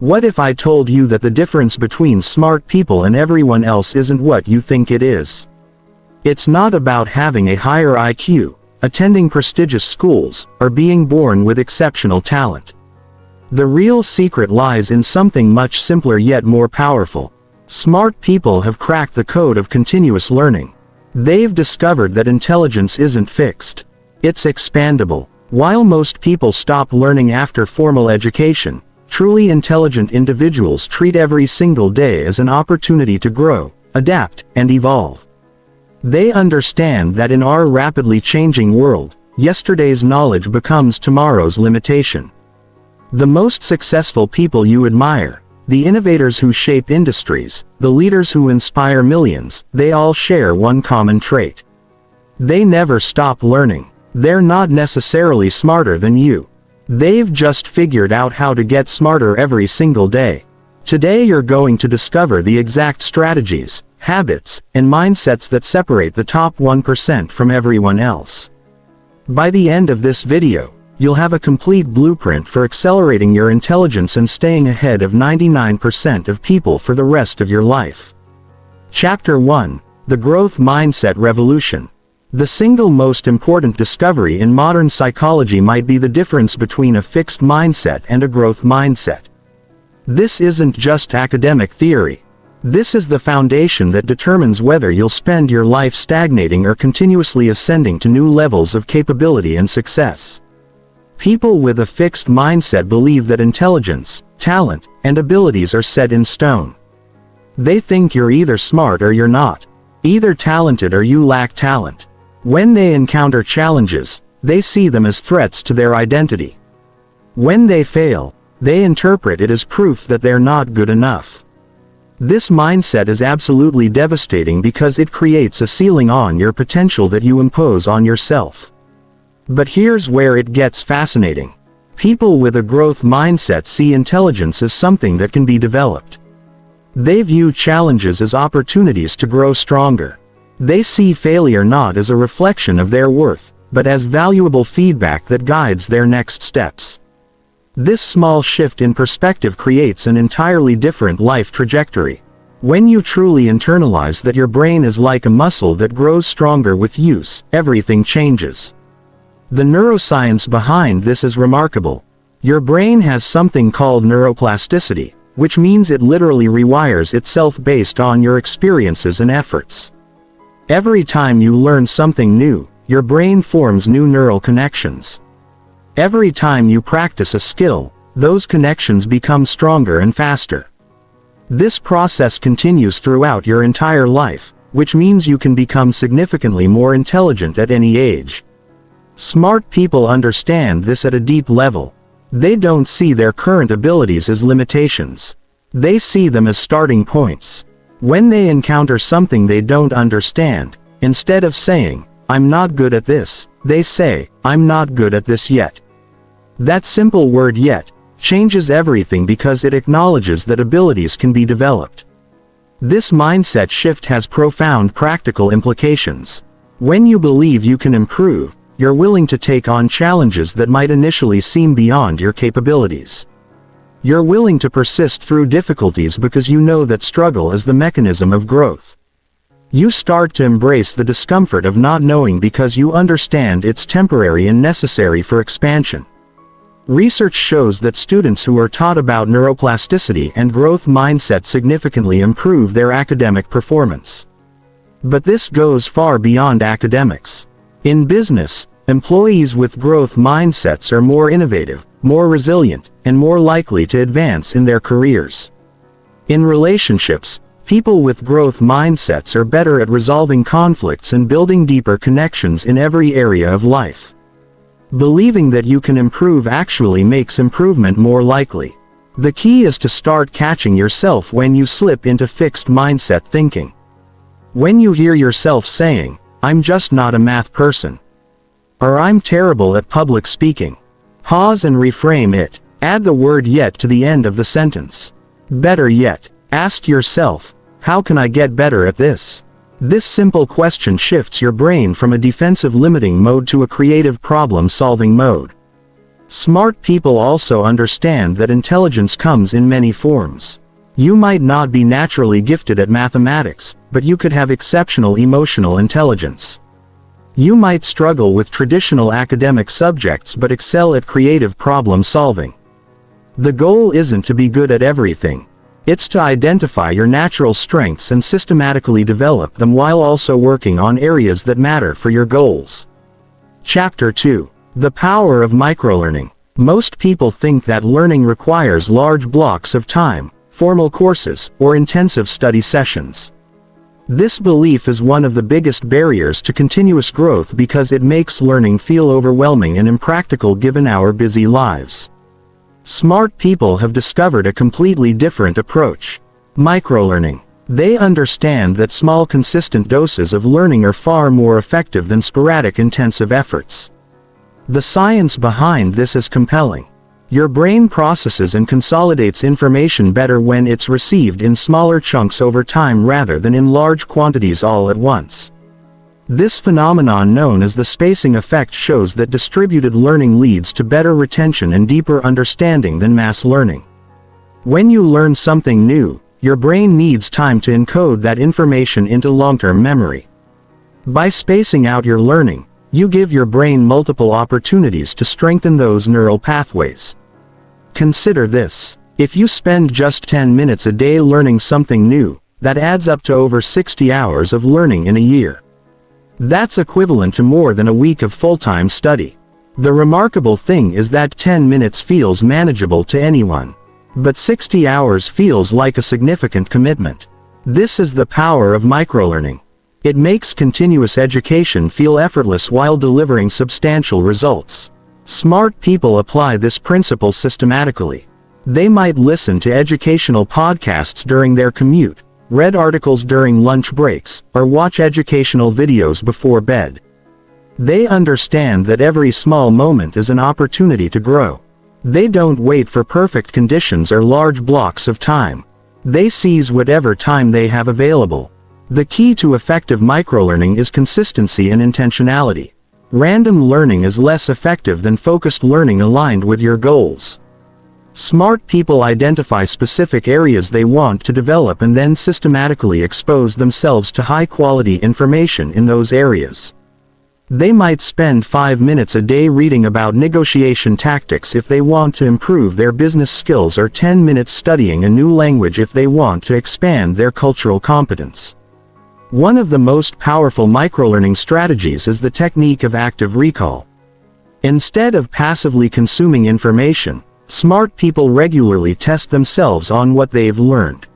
What if I told you that the difference between smart people and everyone else isn't what you think it is? It's not about having a higher IQ, attending prestigious schools, or being born with exceptional talent. The real secret lies in something much simpler yet more powerful. Smart people have cracked the code of continuous learning. They've discovered that intelligence isn't fixed. It's expandable. While most people stop learning after formal education, truly intelligent individuals treat every single day as an opportunity to grow, adapt, and evolve. They understand that in our rapidly changing world, yesterday's knowledge becomes tomorrow's limitation. The most successful people you admire, the innovators who shape industries, the leaders who inspire millions, they all share one common trait. They never stop learning. They're not necessarily smarter than you. They've just figured out how to get smarter every single day. Today you're going to discover the exact strategies, habits, and mindsets that separate the top 1% from everyone else. By the end of this video, you'll have a complete blueprint for accelerating your intelligence and staying ahead of 99% of people for the rest of your life. Chapter 1: The Growth Mindset Revolution. The single most important discovery in modern psychology might be the difference between a fixed mindset and a growth mindset. This isn't just academic theory. This is the foundation that determines whether you'll spend your life stagnating or continuously ascending to new levels of capability and success. People with a fixed mindset believe that intelligence, talent, and abilities are set in stone. They think you're either smart or you're not, either talented or you lack talent. When they encounter challenges, they see them as threats to their identity. When they fail, they interpret it as proof that they're not good enough. This mindset is absolutely devastating because it creates a ceiling on your potential that you impose on yourself. But here's where it gets fascinating. People with a growth mindset see intelligence as something that can be developed. They view challenges as opportunities to grow stronger. They see failure not as a reflection of their worth, but as valuable feedback that guides their next steps. This small shift in perspective creates an entirely different life trajectory. When you truly internalize that your brain is like a muscle that grows stronger with use, everything changes. The neuroscience behind this is remarkable. Your brain has something called neuroplasticity, which means it literally rewires itself based on your experiences and efforts. Every time you learn something new, your brain forms new neural connections. Every time you practice a skill, those connections become stronger and faster. This process continues throughout your entire life, which means you can become significantly more intelligent at any age. Smart people understand this at a deep level. They don't see their current abilities as limitations. They see them as starting points. When they encounter something they don't understand, instead of saying, "I'm not good at this," they say, "I'm not good at this yet." That simple word "yet" changes everything because it acknowledges that abilities can be developed. This mindset shift has profound practical implications. When you believe you can improve, you're willing to take on challenges that might initially seem beyond your capabilities. You're willing to persist through difficulties because you know that struggle is the mechanism of growth. You start to embrace the discomfort of not knowing because you understand it's temporary and necessary for expansion. Research shows that students who are taught about neuroplasticity and growth mindset significantly improve their academic performance. But this goes far beyond academics. In business, employees with growth mindsets are more innovative, more resilient, and more likely to advance in their careers. In relationships, people with growth mindsets are better at resolving conflicts and building deeper connections in every area of life. Believing that you can improve actually makes improvement more likely. The key is to start catching yourself when you slip into fixed mindset thinking. When you hear yourself saying, "I'm just not a math person," or "I'm terrible at public speaking," pause and reframe it. Add the word "yet" to the end of the sentence. Better yet, ask yourself, "How can I get better at this?" This simple question shifts your brain from a defensive limiting mode to a creative problem-solving mode. Smart people also understand that intelligence comes in many forms. You might not be naturally gifted at mathematics, but you could have exceptional emotional intelligence. You might struggle with traditional academic subjects but excel at creative problem solving. The goal isn't to be good at everything. It's to identify your natural strengths and systematically develop them while also working on areas that matter for your goals. Chapter 2. The power of microlearning. Most people think that learning requires large blocks of time, formal courses, or intensive study sessions. This belief is one of the biggest barriers to continuous growth because it makes learning feel overwhelming and impractical given our busy lives. Smart people have discovered a completely different approach. Microlearning. They understand that small consistent doses of learning are far more effective than sporadic intensive efforts. The science behind this is compelling. Your brain processes and consolidates information better when it's received in smaller chunks over time rather than in large quantities all at once. This phenomenon known as the spacing effect shows that distributed learning leads to better retention and deeper understanding than mass learning. When you learn something new, your brain needs time to encode that information into long-term memory. By spacing out your learning, you give your brain multiple opportunities to strengthen those neural pathways. Consider this. If you spend just 10 minutes a day learning something new, that adds up to over 60 hours of learning in a year. That's equivalent to more than a week of full-time study. The remarkable thing is that 10 minutes feels manageable to anyone. But 60 hours feels like a significant commitment. This is the power of microlearning. It makes continuous education feel effortless while delivering substantial results. Smart people apply this principle systematically. They might listen to educational podcasts during their commute, read articles during lunch breaks, or watch educational videos before bed. They understand that every small moment is an opportunity to grow. They don't wait for perfect conditions or large blocks of time. They seize whatever time they have available. The key to effective microlearning is consistency and intentionality. Random learning is less effective than focused learning aligned with your goals. Smart people identify specific areas they want to develop and then systematically expose themselves to high-quality information in those areas. They might spend 5 minutes a day reading about negotiation tactics if they want to improve their business skills, or 10 minutes studying a new language if they want to expand their cultural competence. One of the most powerful microlearning strategies is the technique of active recall. Instead of passively consuming information, smart people regularly test themselves on what they've learned.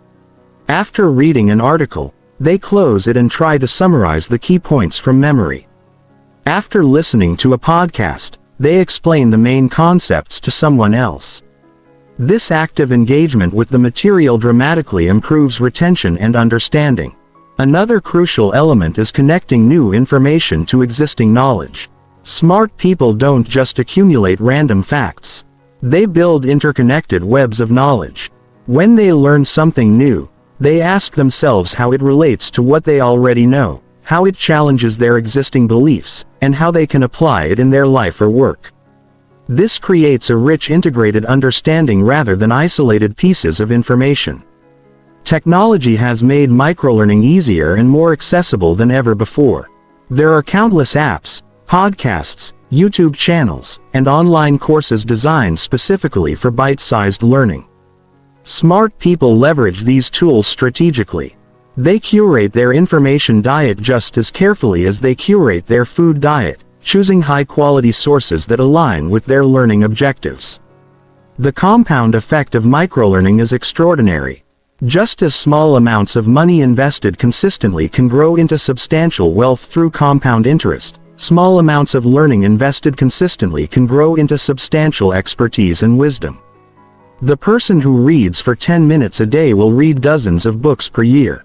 After reading an article, they close it and try to summarize the key points from memory. After listening to a podcast, they explain the main concepts to someone else. This active engagement with the material dramatically improves retention and understanding. Another crucial element is connecting new information to existing knowledge. Smart people don't just accumulate random facts. They build interconnected webs of knowledge. When they learn something new, they ask themselves how it relates to what they already know, how it challenges their existing beliefs, and how they can apply it in their life or work. This creates a rich integrated understanding rather than isolated pieces of information. Technology has made microlearning easier and more accessible than ever before. There are countless apps, podcasts, YouTube channels, and online courses designed specifically for bite-sized learning. Smart people leverage these tools strategically. They curate their information diet just as carefully as they curate their food diet, choosing high-quality sources that align with their learning objectives. The compound effect of microlearning is extraordinary. Just as small amounts of money invested consistently can grow into substantial wealth through compound interest, small amounts of learning invested consistently can grow into substantial expertise and wisdom. The person who reads for 10 minutes a day will read dozens of books per year.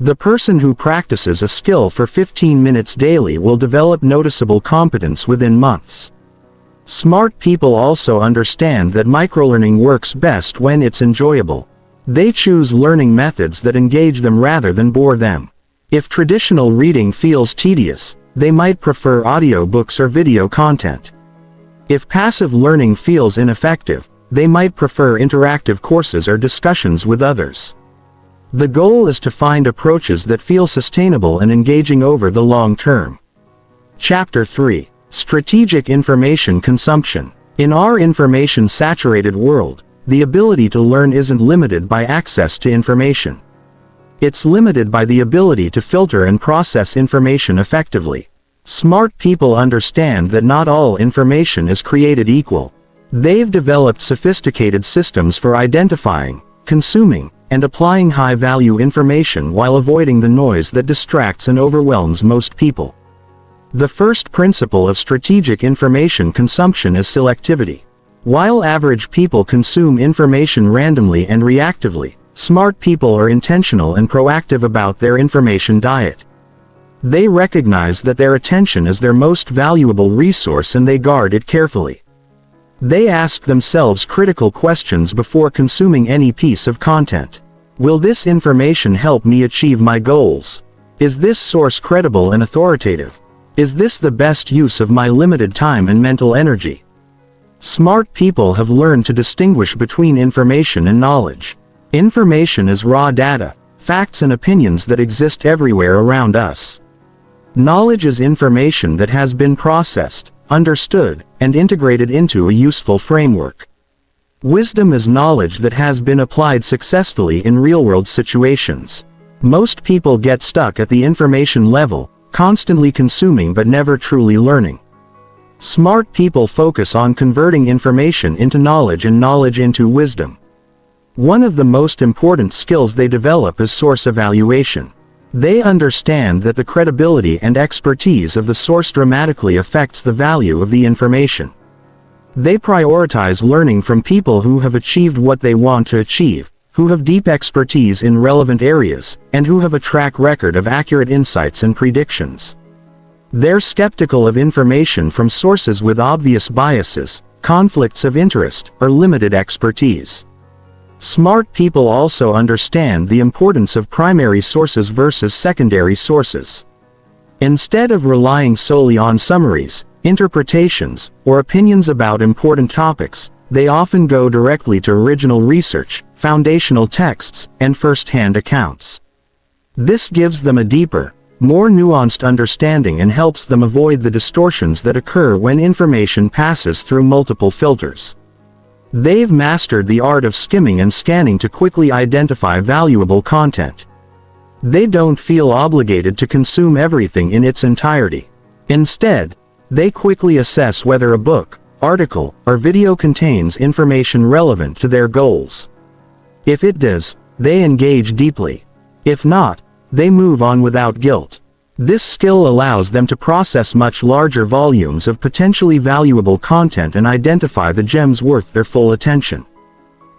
The person who practices a skill for 15 minutes daily will develop noticeable competence within months. Smart people also understand that microlearning works best when it's enjoyable. They choose learning methods that engage them rather than bore them. If traditional reading feels tedious, they might prefer audiobooks or video content. If passive learning feels ineffective, they might prefer interactive courses or discussions with others. The goal is to find approaches that feel sustainable and engaging over the long term. Chapter 3. Strategic Information Consumption. In our information-saturated world, the ability to learn isn't limited by access to information. It's limited by the ability to filter and process information effectively. Smart people understand that not all information is created equal. They've developed sophisticated systems for identifying, consuming, and applying high-value information while avoiding the noise that distracts and overwhelms most people. The first principle of strategic information consumption is selectivity. While average people consume information randomly and reactively, smart people are intentional and proactive about their information diet. They recognize that their attention is their most valuable resource and they guard it carefully. They ask themselves critical questions before consuming any piece of content. Will this information help me achieve my goals? Is this source credible and authoritative? Is this the best use of my limited time and mental energy? Smart people have learned to distinguish between information and knowledge. Information is raw data, facts and opinions that exist everywhere around us. Knowledge is information that has been processed, understood, and integrated into a useful framework. Wisdom is knowledge that has been applied successfully in real-world situations. Most people get stuck at the information level, constantly consuming but never truly learning. Smart people focus on converting information into knowledge and knowledge into wisdom. One of the most important skills they develop is source evaluation. They understand that the credibility and expertise of the source dramatically affects the value of the information. They prioritize learning from people who have achieved what they want to achieve, who have deep expertise in relevant areas, and who have a track record of accurate insights and predictions. They're skeptical of information from sources with obvious biases, conflicts of interest, or limited expertise. Smart people also understand the importance of primary sources versus secondary sources. Instead of relying solely on summaries, interpretations, or opinions about important topics, they often go directly to original research, foundational texts, and first-hand accounts. This gives them a deeper, more nuanced understanding and helps them avoid the distortions that occur when information passes through multiple filters. They've mastered the art of skimming and scanning to quickly identify valuable content. They don't feel obligated to consume everything in its entirety. Instead, they quickly assess whether a book, article, or video contains information relevant to their goals. If it does, they engage deeply. If not, they move on without guilt. This skill allows them to process much larger volumes of potentially valuable content and identify the gems worth their full attention.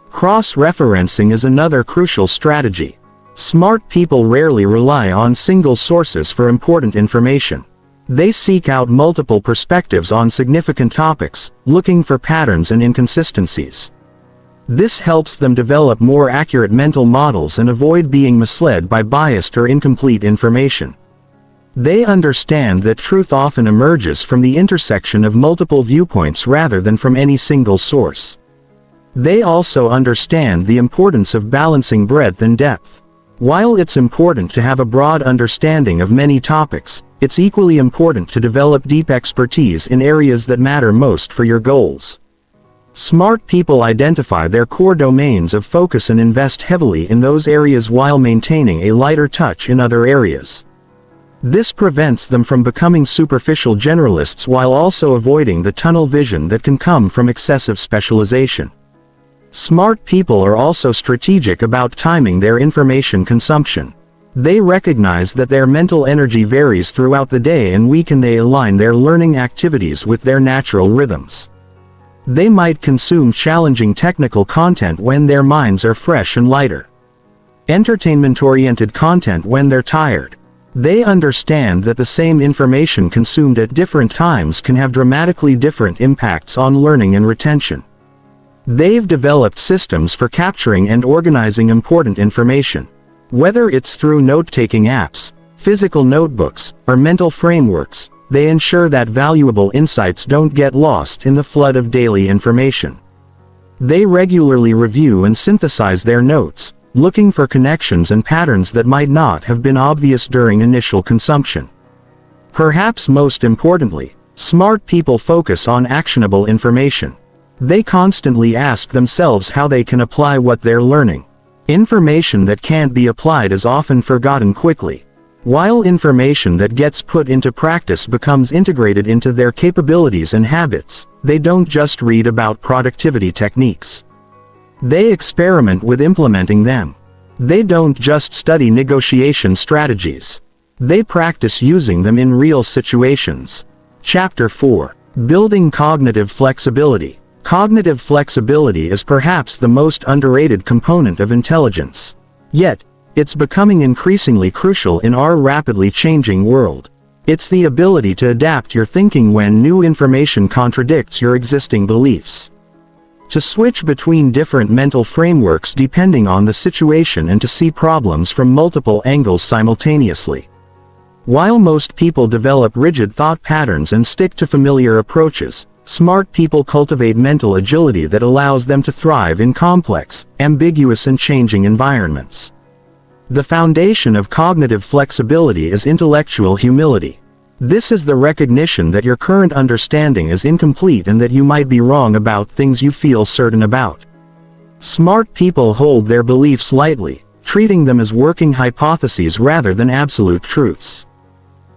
Cross-referencing is another crucial strategy. Smart people rarely rely on single sources for important information. They seek out multiple perspectives on significant topics, looking for patterns and inconsistencies. This helps them develop more accurate mental models and avoid being misled by biased or incomplete information. They understand that truth often emerges from the intersection of multiple viewpoints rather than from any single source. They also understand the importance of balancing breadth and depth. While it's important to have a broad understanding of many topics, it's equally important to develop deep expertise in areas that matter most for your goals. Smart people identify their core domains of focus and invest heavily in those areas while maintaining a lighter touch in other areas. This prevents them from becoming superficial generalists while also avoiding the tunnel vision that can come from excessive specialization. Smart people are also strategic about timing their information consumption. They recognize that their mental energy varies throughout the day and they align their learning activities with their natural rhythms. They might consume challenging technical content when their minds are fresh and lighter. Entertainment-oriented content when they're tired. They understand that the same information consumed at different times can have dramatically different impacts on learning and retention. They've developed systems for capturing and organizing important information. Whether it's through note-taking apps, physical notebooks, or mental frameworks, they ensure that valuable insights don't get lost in the flood of daily information. They regularly review and synthesize their notes, looking for connections and patterns that might not have been obvious during initial consumption. Perhaps most importantly, smart people focus on actionable information. They constantly ask themselves how they can apply what they're learning. Information that can't be applied is often forgotten quickly, while information that gets put into practice becomes integrated into their capabilities and habits. They don't just read about productivity techniques. They experiment with implementing them. They don't just study negotiation strategies. They practice using them in real situations. Chapter 4. Building cognitive flexibility. Cognitive flexibility is perhaps the most underrated component of intelligence. Yet, it's becoming increasingly crucial in our rapidly changing world. It's the ability to adapt your thinking when new information contradicts your existing beliefs. To switch between different mental frameworks depending on the situation and to see problems from multiple angles simultaneously. While most people develop rigid thought patterns and stick to familiar approaches, smart people cultivate mental agility that allows them to thrive in complex, ambiguous and changing environments. The foundation of cognitive flexibility is intellectual humility. This is the recognition that your current understanding is incomplete and that you might be wrong about things you feel certain about. Smart people hold their beliefs lightly, treating them as working hypotheses rather than absolute truths.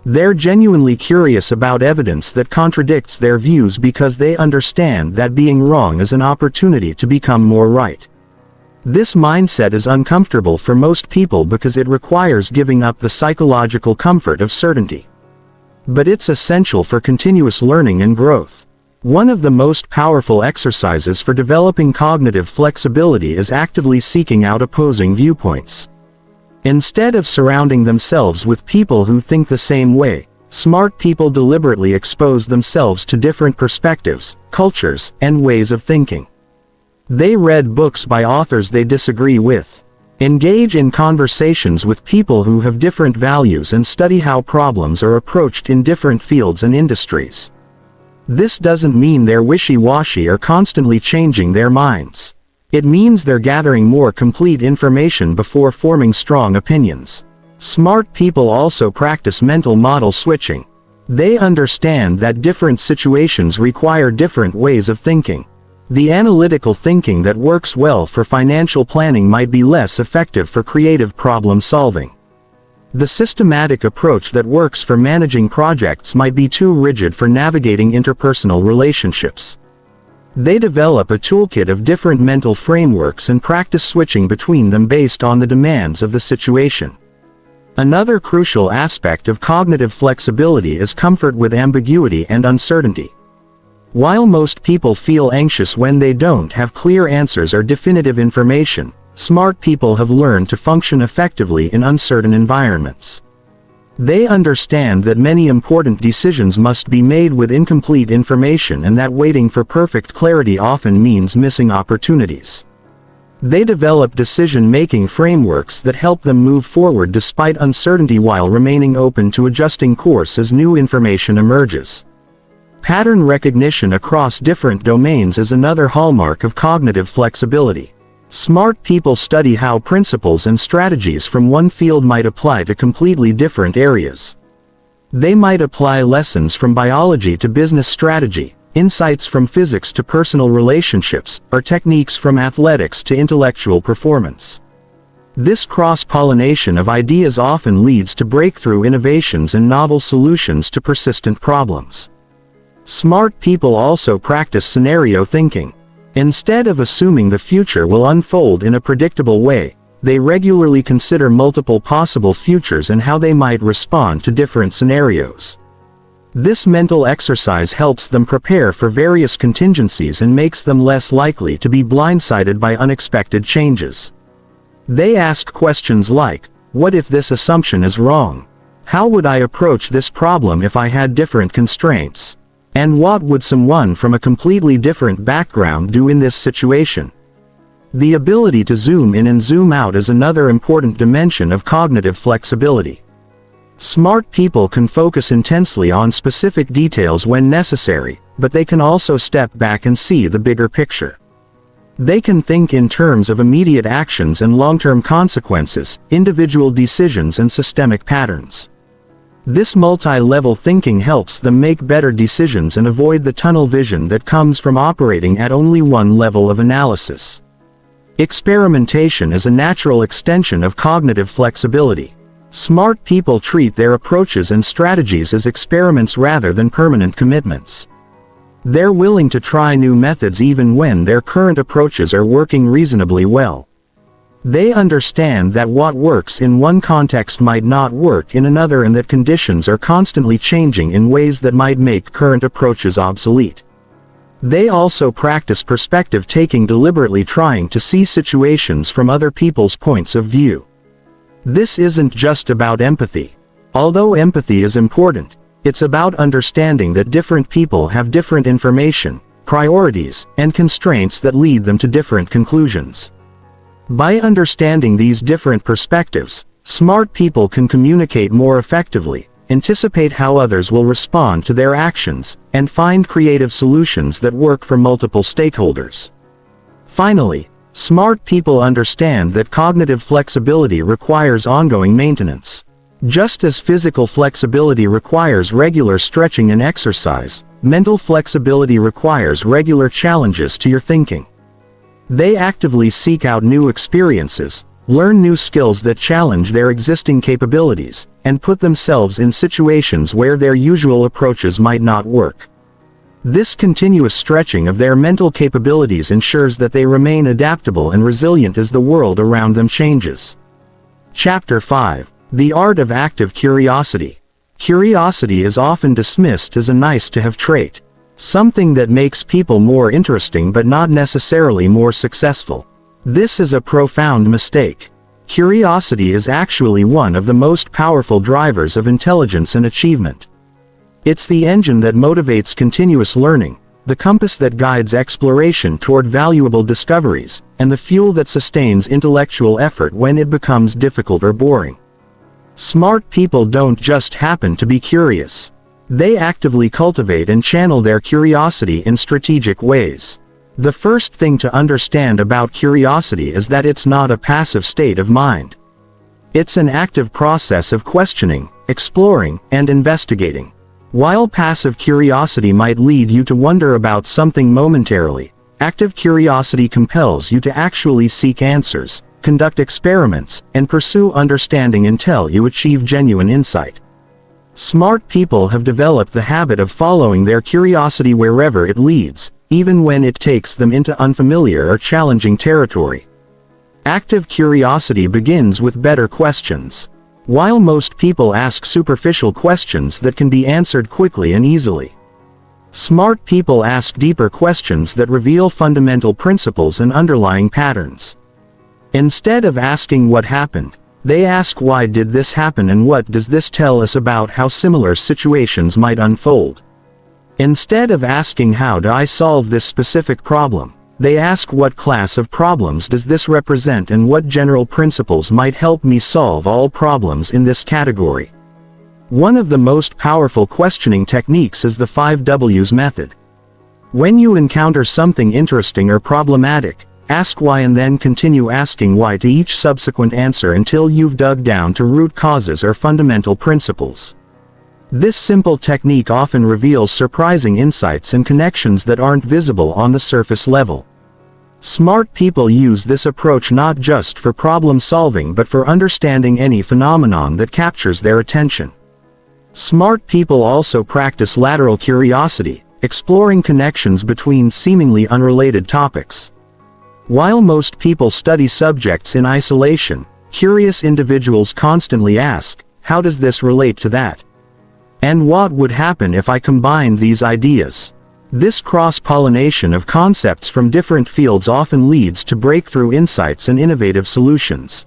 They're genuinely curious about evidence that contradicts their views because they understand that being wrong is an opportunity to become more right. This mindset is uncomfortable for most people because it requires giving up the psychological comfort of certainty. But it's essential for continuous learning and growth. One of the most powerful exercises for developing cognitive flexibility is actively seeking out opposing viewpoints. Instead of surrounding themselves with people who think the same way, smart people deliberately expose themselves to different perspectives, cultures, and ways of thinking. They read books by authors they disagree with, engage in conversations with people who have different values, and study how problems are approached in different fields and industries. This doesn't mean they're wishy-washy or constantly changing their minds. It means they're gathering more complete information before forming strong opinions. Smart people also practice mental model switching. They understand that different situations require different ways of thinking. The analytical thinking that works well for financial planning might be less effective for creative problem solving. The systematic approach that works for managing projects might be too rigid for navigating interpersonal relationships. They develop a toolkit of different mental frameworks and practice switching between them based on the demands of the situation. Another crucial aspect of cognitive flexibility is comfort with ambiguity and uncertainty. While most people feel anxious when they don't have clear answers or definitive information, smart people have learned to function effectively in uncertain environments. They understand that many important decisions must be made with incomplete information and that waiting for perfect clarity often means missing opportunities. They develop decision-making frameworks that help them move forward despite uncertainty while remaining open to adjusting course as new information emerges. Pattern recognition across different domains is another hallmark of cognitive flexibility. Smart people study how principles and strategies from one field might apply to completely different areas. They might apply lessons from biology to business strategy, insights from physics to personal relationships, or techniques from athletics to intellectual performance. This cross-pollination of ideas often leads to breakthrough innovations and novel solutions to persistent problems. Smart people also practice scenario thinking. Instead of assuming the future will unfold in a predictable way, they regularly consider multiple possible futures and how they might respond to different scenarios. This mental exercise helps them prepare for various contingencies and makes them less likely to be blindsided by unexpected changes. They ask questions like, what if this assumption is wrong? How would I approach this problem if I had different constraints? And what would someone from a completely different background do in this situation? The ability to zoom in and zoom out is another important dimension of cognitive flexibility. Smart people can focus intensely on specific details when necessary, but they can also step back and see the bigger picture. They can think in terms of immediate actions and long-term consequences, individual decisions and systemic patterns. This multi-level thinking helps them make better decisions and avoid the tunnel vision that comes from operating at only one level of analysis. Experimentation is a natural extension of cognitive flexibility. Smart people treat their approaches and strategies as experiments rather than permanent commitments. They're willing to try new methods even when their current approaches are working reasonably well. They understand that what works in one context might not work in another and that conditions are constantly changing in ways that might make current approaches obsolete. They also practice perspective taking, deliberately trying to see situations from other people's points of view. This isn't just about empathy. Although empathy is important, it's about understanding that different people have different information, priorities, and constraints that lead them to different conclusions. By understanding these different perspectives, smart people can communicate more effectively, anticipate how others will respond to their actions, and find creative solutions that work for multiple stakeholders. Finally, smart people understand that cognitive flexibility requires ongoing maintenance. Just as physical flexibility requires regular stretching and exercise, mental flexibility requires regular challenges to your thinking. They actively seek out new experiences, learn new skills that challenge their existing capabilities, and put themselves in situations where their usual approaches might not work. This continuous stretching of their mental capabilities ensures that they remain adaptable and resilient as the world around them changes. Chapter 5. The Art of Active Curiosity. Curiosity is often dismissed as a nice-to-have trait, something that makes people more interesting but not necessarily more successful. This is a profound mistake. Curiosity is actually one of the most powerful drivers of intelligence and achievement. It's the engine that motivates continuous learning, the compass that guides exploration toward valuable discoveries, and the fuel that sustains intellectual effort when it becomes difficult or boring. Smart people don't just happen to be curious. They actively cultivate and channel their curiosity in strategic ways. The first thing to understand about curiosity is that it's not a passive state of mind. It's an active process of questioning, exploring, and investigating. While passive curiosity might lead you to wonder about something momentarily, active curiosity compels you to actually seek answers, conduct experiments, and pursue understanding until you achieve genuine insight. Smart people have developed the habit of following their curiosity wherever it leads, even when it takes them into unfamiliar or challenging territory. Active curiosity begins with better questions. While most people ask superficial questions that can be answered quickly and easily, smart people ask deeper questions that reveal fundamental principles and underlying patterns. Instead of asking what happened, they ask why did this happen and what does this tell us about how similar situations might unfold. Instead of asking how do I solve this specific problem, they ask what class of problems does this represent and what general principles might help me solve all problems in this category. One of the most powerful questioning techniques is the 5 W's method. When you encounter something interesting or problematic, ask why and then continue asking why to each subsequent answer until you've dug down to root causes or fundamental principles. This simple technique often reveals surprising insights and connections that aren't visible on the surface level. Smart people use this approach not just for problem solving but for understanding any phenomenon that captures their attention. Smart people also practice lateral curiosity, exploring connections between seemingly unrelated topics. While most people study subjects in isolation, curious individuals constantly ask, how does this relate to that? And what would happen if I combined these ideas? This cross-pollination of concepts from different fields often leads to breakthrough insights and innovative solutions.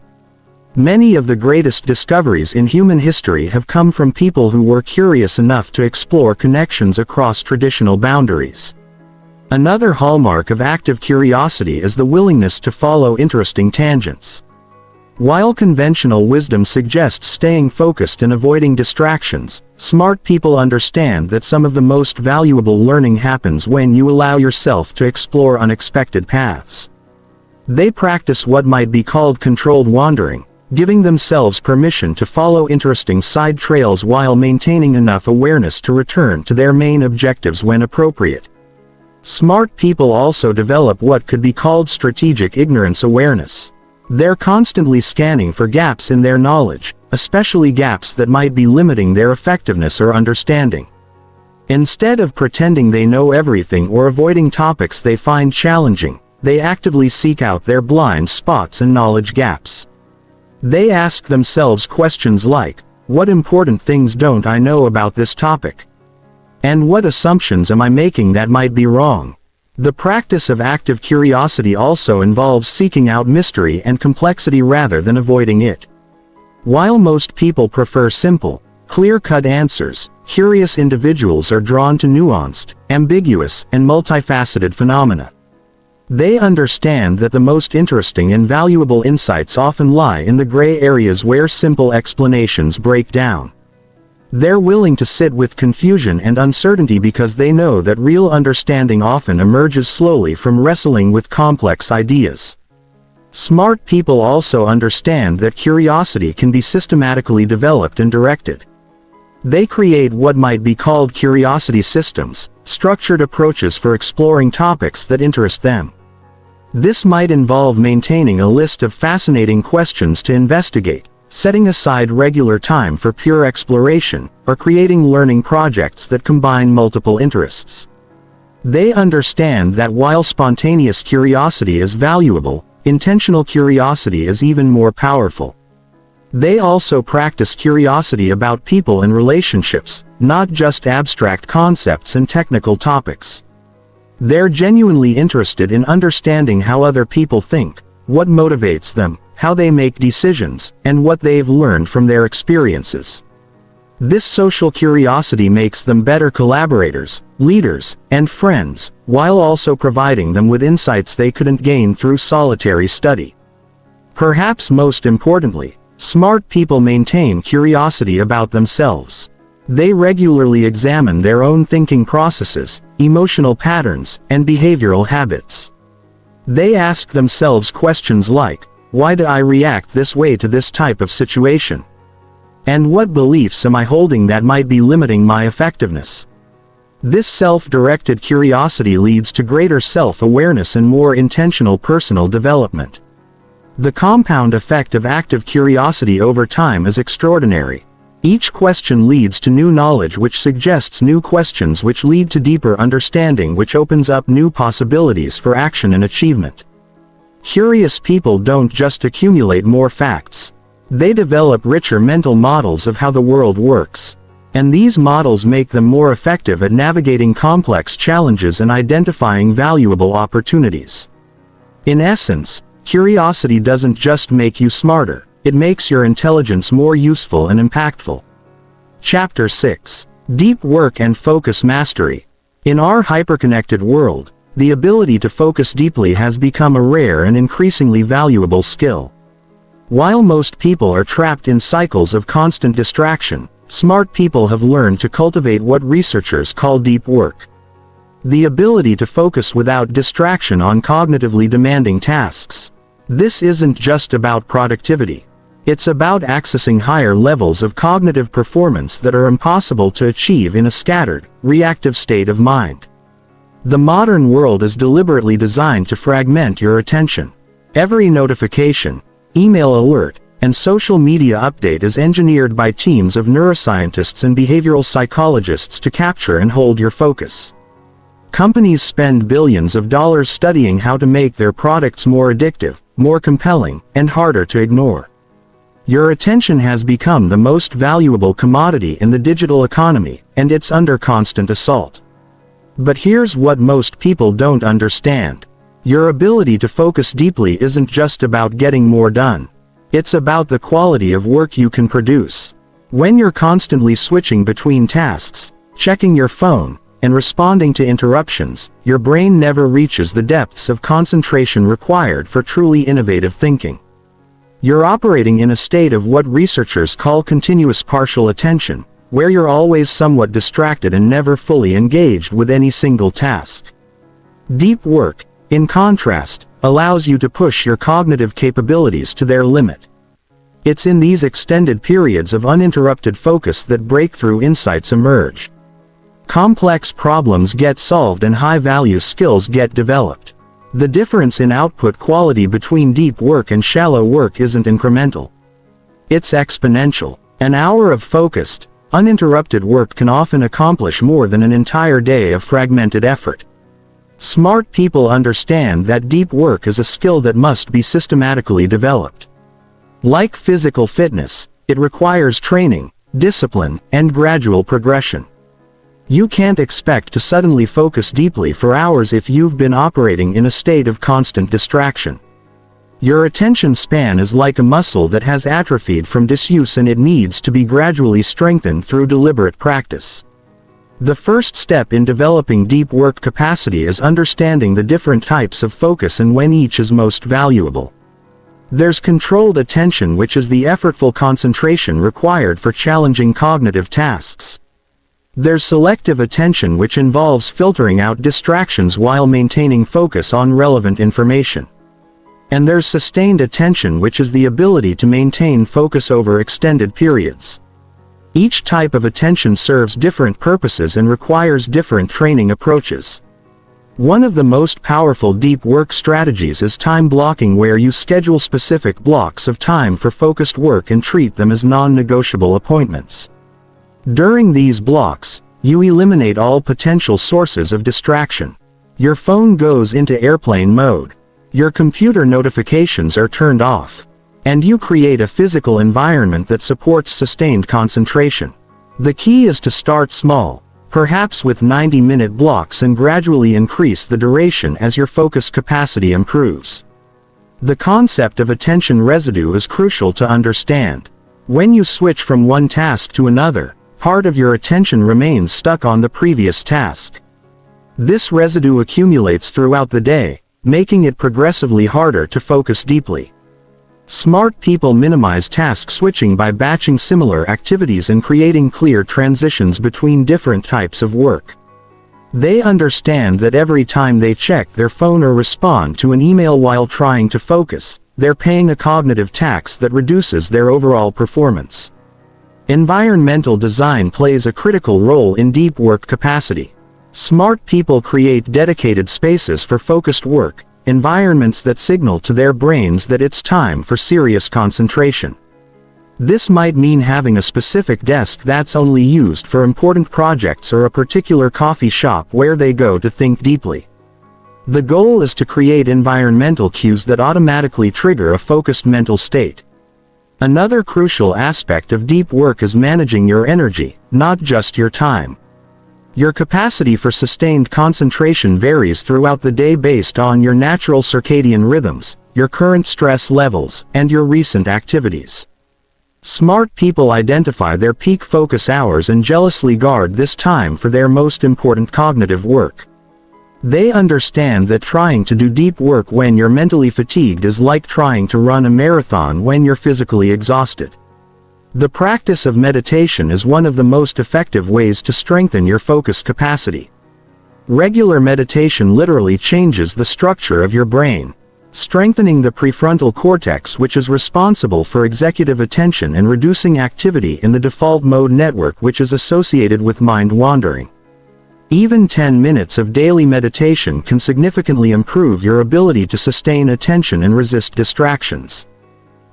Many of the greatest discoveries in human history have come from people who were curious enough to explore connections across traditional boundaries. Another hallmark of active curiosity is the willingness to follow interesting tangents. While conventional wisdom suggests staying focused and avoiding distractions, smart people understand that some of the most valuable learning happens when you allow yourself to explore unexpected paths. They practice what might be called controlled wandering, giving themselves permission to follow interesting side trails while maintaining enough awareness to return to their main objectives when appropriate. Smart people also develop what could be called strategic ignorance awareness. They're constantly scanning for gaps in their knowledge, especially gaps that might be limiting their effectiveness or understanding. Instead of pretending they know everything or avoiding topics they find challenging, they actively seek out their blind spots and knowledge gaps. They ask themselves questions like, what important things don't I know about this topic? And what assumptions am I making that might be wrong? The practice of active curiosity also involves seeking out mystery and complexity rather than avoiding it. While most people prefer simple, clear-cut answers, curious individuals are drawn to nuanced, ambiguous, and multifaceted phenomena. They understand that the most interesting and valuable insights often lie in the gray areas where simple explanations break down. They're willing to sit with confusion and uncertainty because they know that real understanding often emerges slowly from wrestling with complex ideas. Smart people also understand that curiosity can be systematically developed and directed. They create what might be called curiosity systems, structured approaches for exploring topics that interest them. This might involve maintaining a list of fascinating questions to investigate, setting aside regular time for pure exploration, or creating learning projects that combine multiple interests. They understand that while spontaneous curiosity is valuable, intentional curiosity is even more powerful. They also practice curiosity about people and relationships, not just abstract concepts and technical topics. They're genuinely interested in understanding how other people think, what motivates them, how they make decisions, and what they've learned from their experiences. This social curiosity makes them better collaborators, leaders, and friends, while also providing them with insights they couldn't gain through solitary study. Perhaps most importantly, smart people maintain curiosity about themselves. They regularly examine their own thinking processes, emotional patterns, and behavioral habits. They ask themselves questions like, why do I react this way to this type of situation? And what beliefs am I holding that might be limiting my effectiveness? This self-directed curiosity leads to greater self-awareness and more intentional personal development. The compound effect of active curiosity over time is extraordinary. Each question leads to new knowledge, which suggests new questions, which lead to deeper understanding, which opens up new possibilities for action and achievement. Curious people don't just accumulate more facts. They develop richer mental models of how the world works. And these models make them more effective at navigating complex challenges and identifying valuable opportunities. In essence, curiosity doesn't just make you smarter, it makes your intelligence more useful and impactful. Chapter 6. Deep Work and Focus Mastery. In our hyperconnected world, the ability to focus deeply has become a rare and increasingly valuable skill. While most people are trapped in cycles of constant distraction, smart people have learned to cultivate what researchers call deep work. The ability to focus without distraction on cognitively demanding tasks. This isn't just about productivity. It's about accessing higher levels of cognitive performance that are impossible to achieve in a scattered, reactive state of mind. The modern world is deliberately designed to fragment your attention. Every notification, email alert, and social media update is engineered by teams of neuroscientists and behavioral psychologists to capture and hold your focus. Companies spend billions of dollars studying how to make their products more addictive, more compelling, and harder to ignore. Your attention has become the most valuable commodity in the digital economy, and it's under constant assault. But here's what most people don't understand. Your ability to focus deeply isn't just about getting more done. It's about the quality of work you can produce. When you're constantly switching between tasks, checking your phone, and responding to interruptions, your brain never reaches the depths of concentration required for truly innovative thinking. You're operating in a state of what researchers call continuous partial attention, where you're always somewhat distracted and never fully engaged with any single task. Deep work, in contrast, allows you to push your cognitive capabilities to their limit. It's in these extended periods of uninterrupted focus that breakthrough insights emerge. Complex problems get solved and high-value skills get developed. The difference in output quality between deep work and shallow work isn't incremental. It's exponential. An hour of focused, uninterrupted work can often accomplish more than an entire day of fragmented effort. Smart people understand that deep work is a skill that must be systematically developed. Like physical fitness, it requires training, discipline, and gradual progression. You can't expect to suddenly focus deeply for hours if you've been operating in a state of constant distraction. Your attention span is like a muscle that has atrophied from disuse, and it needs to be gradually strengthened through deliberate practice. The first step in developing deep work capacity is understanding the different types of focus and when each is most valuable. There's controlled attention, which is the effortful concentration required for challenging cognitive tasks. There's selective attention, which involves filtering out distractions while maintaining focus on relevant information. And there's sustained attention, which is the ability to maintain focus over extended periods. Each type of attention serves different purposes and requires different training approaches. One of the most powerful deep work strategies is time blocking, where you schedule specific blocks of time for focused work and treat them as non-negotiable appointments. During these blocks, you eliminate all potential sources of distraction. Your phone goes into airplane mode. Your computer notifications are turned off. And you create a physical environment that supports sustained concentration. The key is to start small, perhaps with 90-minute blocks, and gradually increase the duration as your focus capacity improves. The concept of attention residue is crucial to understand. When you switch from one task to another, part of your attention remains stuck on the previous task. This residue accumulates throughout the day, making it progressively harder to focus deeply. Smart people minimize task switching by batching similar activities and creating clear transitions between different types of work. They understand that every time they check their phone or respond to an email while trying to focus, they're paying a cognitive tax that reduces their overall performance. Environmental design plays a critical role in deep work capacity. Smart people create dedicated spaces for focused work, environments that signal to their brains that it's time for serious concentration. This might mean having a specific desk that's only used for important projects, or a particular coffee shop where they go to think deeply. The goal is to create environmental cues that automatically trigger a focused mental state. Another crucial aspect of deep work is managing your energy, not just your time. Your capacity for sustained concentration varies throughout the day based on your natural circadian rhythms, your current stress levels, and your recent activities. Smart people identify their peak focus hours and jealously guard this time for their most important cognitive work. They understand that trying to do deep work when you're mentally fatigued is like trying to run a marathon when you're physically exhausted. The practice of meditation is one of the most effective ways to strengthen your focus capacity. Regular meditation literally changes the structure of your brain, strengthening the prefrontal cortex, which is responsible for executive attention, and reducing activity in the default mode network, which is associated with mind wandering. Even 10 minutes of daily meditation can significantly improve your ability to sustain attention and resist distractions.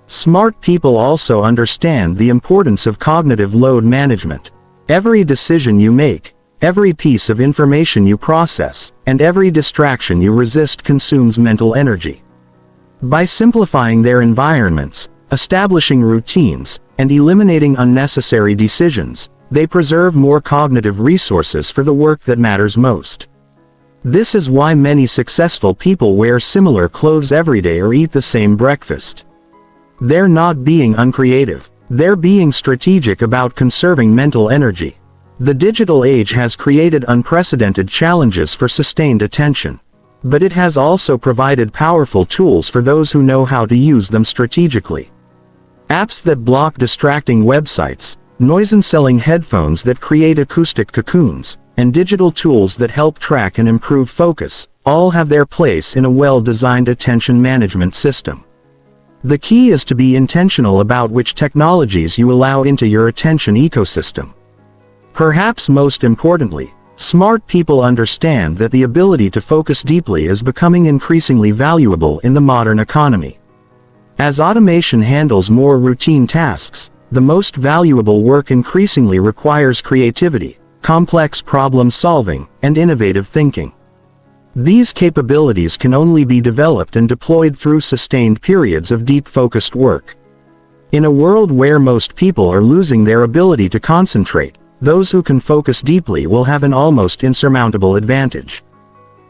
Smart people also understand the importance of cognitive load management. Every decision you make, every piece of information you process, and every distraction you resist consumes mental energy. By simplifying their environments, establishing routines, and eliminating unnecessary decisions, they preserve more cognitive resources for the work that matters most. This is why many successful people wear similar clothes every day or eat the same breakfast. They're not being uncreative. They're being strategic about conserving mental energy. The digital age has created unprecedented challenges for sustained attention. But it has also provided powerful tools for those who know how to use them strategically. Apps that block distracting websites, noise-canceling headphones that create acoustic cocoons, and digital tools that help track and improve focus, all have their place in a well-designed attention management system. The key is to be intentional about which technologies you allow into your attention ecosystem. Perhaps most importantly, smart people understand that the ability to focus deeply is becoming increasingly valuable in the modern economy. As automation handles more routine tasks, the most valuable work increasingly requires creativity, complex problem-solving, and innovative thinking. These capabilities can only be developed and deployed through sustained periods of deep focused work. In a world where most people are losing their ability to concentrate, those who can focus deeply will have an almost insurmountable advantage.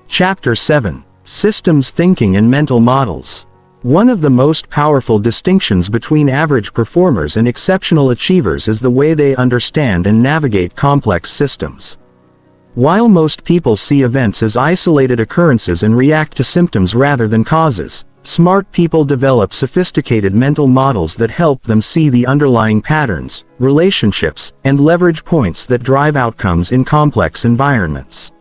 Chapter 7: Systems Thinking and Mental Models. One of the most powerful distinctions between average performers and exceptional achievers is the way they understand and navigate complex systems. While most people see events as isolated occurrences and react to symptoms rather than causes, smart people develop sophisticated mental models that help them see the underlying patterns, relationships, and leverage points that drive outcomes in complex environments.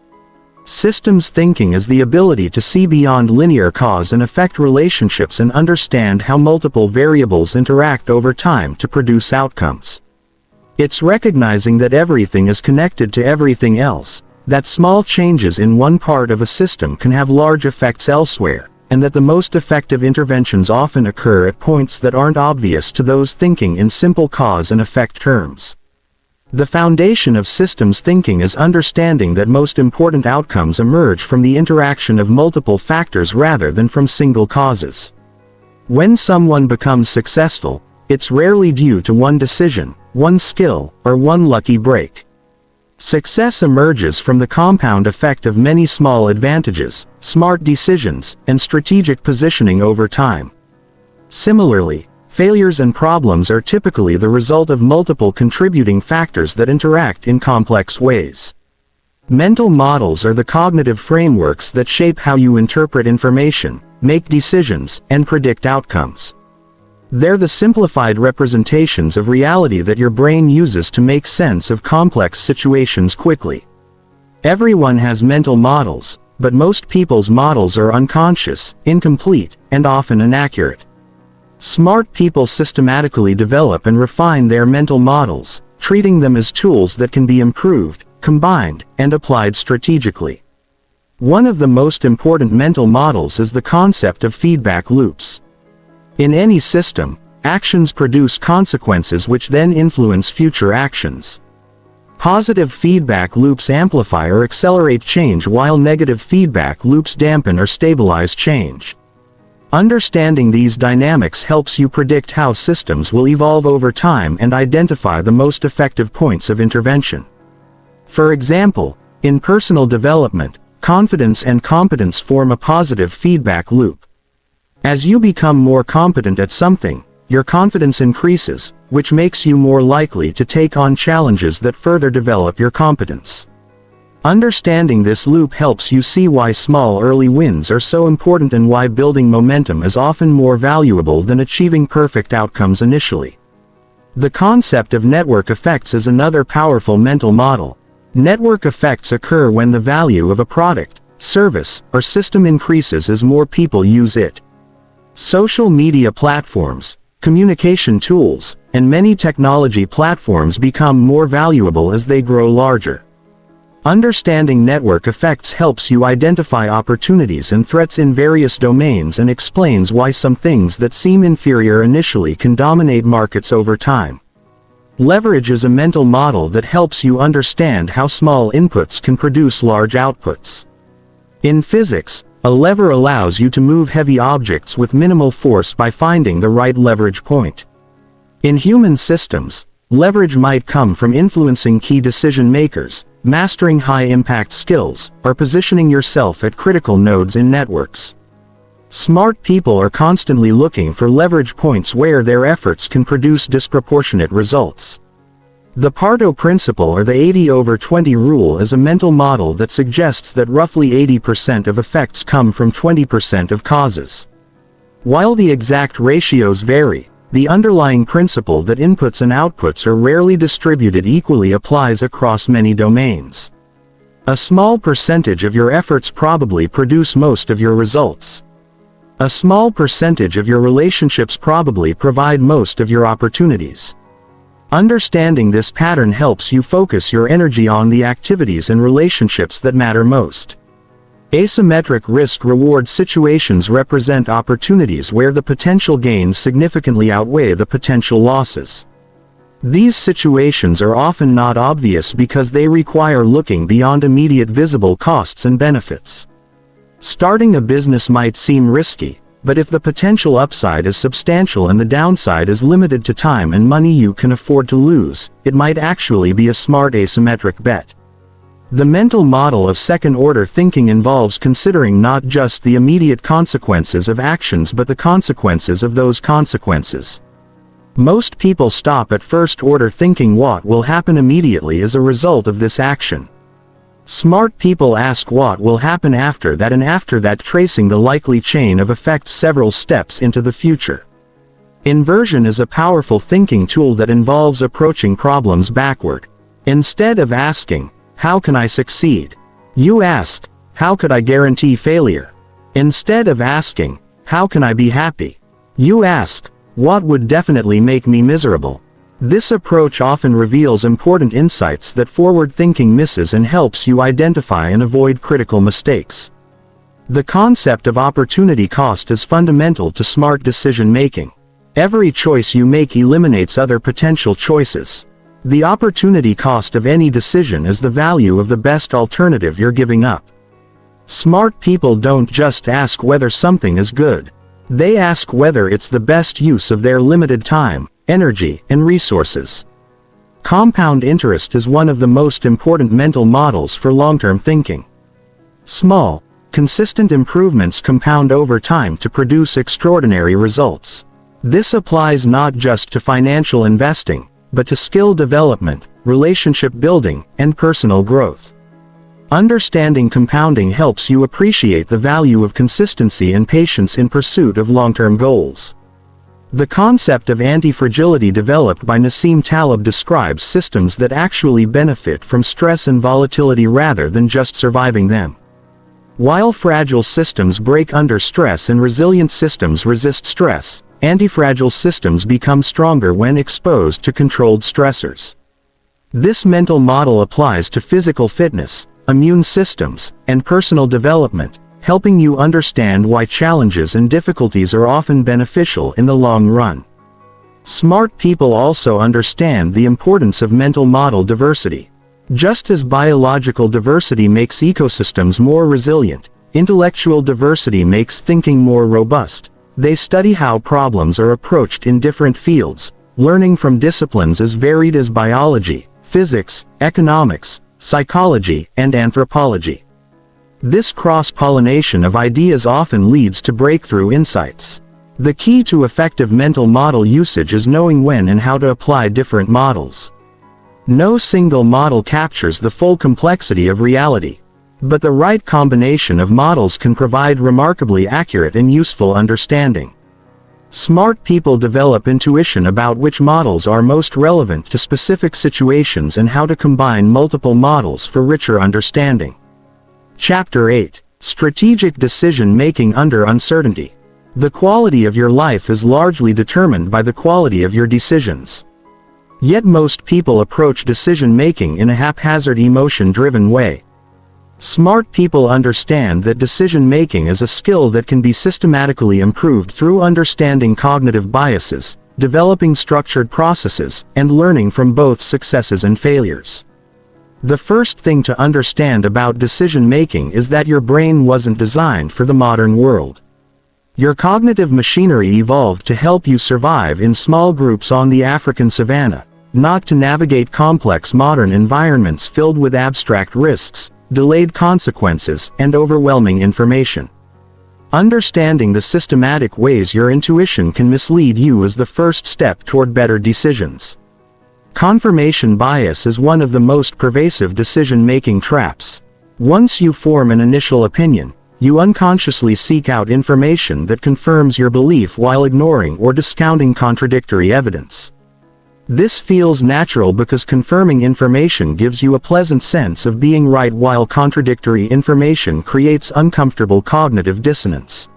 Systems thinking is the ability to see beyond linear cause and effect relationships and understand how multiple variables interact over time to produce outcomes. It's recognizing that everything is connected to everything else, that small changes in one part of a system can have large effects elsewhere, and that the most effective interventions often occur at points that aren't obvious to those thinking in simple cause and effect terms. The foundation of systems thinking is understanding that most important outcomes emerge from the interaction of multiple factors rather than from single causes. When someone becomes successful, it's rarely due to one decision, one skill, or one lucky break. Success emerges from the compound effect of many small advantages, smart decisions, and strategic positioning over time. Similarly, failures and problems are typically the result of multiple contributing factors that interact in complex ways. Mental models are the cognitive frameworks that shape how you interpret information, make decisions, and predict outcomes. They're the simplified representations of reality that your brain uses to make sense of complex situations quickly. Everyone has mental models, but most people's models are unconscious, incomplete, and often inaccurate. Smart people systematically develop and refine their mental models, treating them as tools that can be improved, combined, and applied strategically. One of the most important mental models is the concept of feedback loops. In any system, actions produce consequences which then influence future actions. Positive feedback loops amplify or accelerate change while negative feedback loops dampen or stabilize change. Understanding these dynamics helps you predict how systems will evolve over time and identify the most effective points of intervention. For example, in personal development, confidence and competence form a positive feedback loop. As you become more competent at something, your confidence increases, which makes you more likely to take on challenges that further develop your competence. Understanding this loop helps you see why small early wins are so important and why building momentum is often more valuable than achieving perfect outcomes initially. The concept of network effects is another powerful mental model. Network effects occur when the value of a product, service, or system increases as more people use it. Social media platforms, communication tools, and many technology platforms become more valuable as they grow larger. Understanding network effects helps you identify opportunities and threats in various domains and explains why some things that seem inferior initially can dominate markets over time. Leverage is a mental model that helps you understand how small inputs can produce large outputs. In physics, a lever allows you to move heavy objects with minimal force by finding the right leverage point. In human systems, leverage might come from influencing key decision makers, mastering high-impact skills, or positioning yourself at critical nodes in networks. Smart people are constantly looking for leverage points where their efforts can produce disproportionate results. The Pareto principle or the 80/20 rule is a mental model that suggests that roughly 80% of effects come from 20% of causes. While the exact ratios vary, The underlying principle that inputs and outputs are rarely distributed equally applies across many domains. A small percentage of your efforts probably produce most of your results. A small percentage of your relationships probably provide most of your opportunities. Understanding this pattern helps you focus your energy on the activities and relationships that matter most. Asymmetric risk-reward situations represent opportunities where the potential gains significantly outweigh the potential losses. These situations are often not obvious because they require looking beyond immediate visible costs and benefits. Starting a business might seem risky, but if the potential upside is substantial and the downside is limited to time and money you can afford to lose, it might actually be a smart asymmetric bet. The mental model of second-order thinking involves considering not just the immediate consequences of actions but the consequences of those consequences. Most people stop at first-order thinking what will happen immediately as a result of this action. Smart people ask what will happen after that, and after that tracing the likely chain of effects several steps into the future. Inversion is a powerful thinking tool that involves approaching problems backward. Instead of asking, "How can I succeed?" you ask, "How could I guarantee failure?" Instead of asking, "How can I be happy?" you ask, "What would definitely make me miserable?" This approach often reveals important insights that forward thinking misses and helps you identify and avoid critical mistakes. The concept of opportunity cost is fundamental to smart decision making. Every choice you make eliminates other potential choices. The opportunity cost of any decision is the value of the best alternative you're giving up. Smart people don't just ask whether something is good. They ask whether it's the best use of their limited time, energy, and resources. Compound interest is one of the most important mental models for long-term thinking. Small, consistent improvements compound over time to produce extraordinary results. This applies not just to financial investing, but to skill development, relationship building, and personal growth. Understanding compounding helps you appreciate the value of consistency and patience in pursuit of long-term goals. The concept of anti-fragility developed by Nassim Taleb describes systems that actually benefit from stress and volatility rather than just surviving them. While fragile systems break under stress and resilient systems resist stress, anti-fragile systems become stronger when exposed to controlled stressors. This mental model applies to physical fitness, immune systems, and personal development, helping you understand why challenges and difficulties are often beneficial in the long run. Smart people also understand the importance of mental model diversity. Just as biological diversity makes ecosystems more resilient, intellectual diversity makes thinking more robust. They study how problems are approached in different fields, learning from disciplines as varied as biology, physics, economics, psychology, and anthropology. This cross-pollination of ideas often leads to breakthrough insights. The key to effective mental model usage is knowing when and how to apply different models. No single model captures the full complexity of reality, but the right combination of models can provide remarkably accurate and useful understanding. Smart people develop intuition about which models are most relevant to specific situations and how to combine multiple models for richer understanding. Chapter 8. Strategic Decision-Making Under Uncertainty. The quality of your life is largely determined by the quality of your decisions. Yet most people approach decision-making in a haphazard, emotion-driven way. Smart people understand that decision-making is a skill that can be systematically improved through understanding cognitive biases, developing structured processes, and learning from both successes and failures. The first thing to understand about decision-making is that your brain wasn't designed for the modern world. Your cognitive machinery evolved to help you survive in small groups on the African savanna, not to navigate complex modern environments filled with abstract risks, delayed consequences, and overwhelming information. Understanding the systematic ways your intuition can mislead you is the first step toward better decisions. Confirmation bias is one of the most pervasive decision-making traps. Once you form an initial opinion, you unconsciously seek out information that confirms your belief while ignoring or discounting contradictory evidence. This feels natural because confirming information gives you a pleasant sense of being right, while contradictory information creates uncomfortable cognitive dissonance.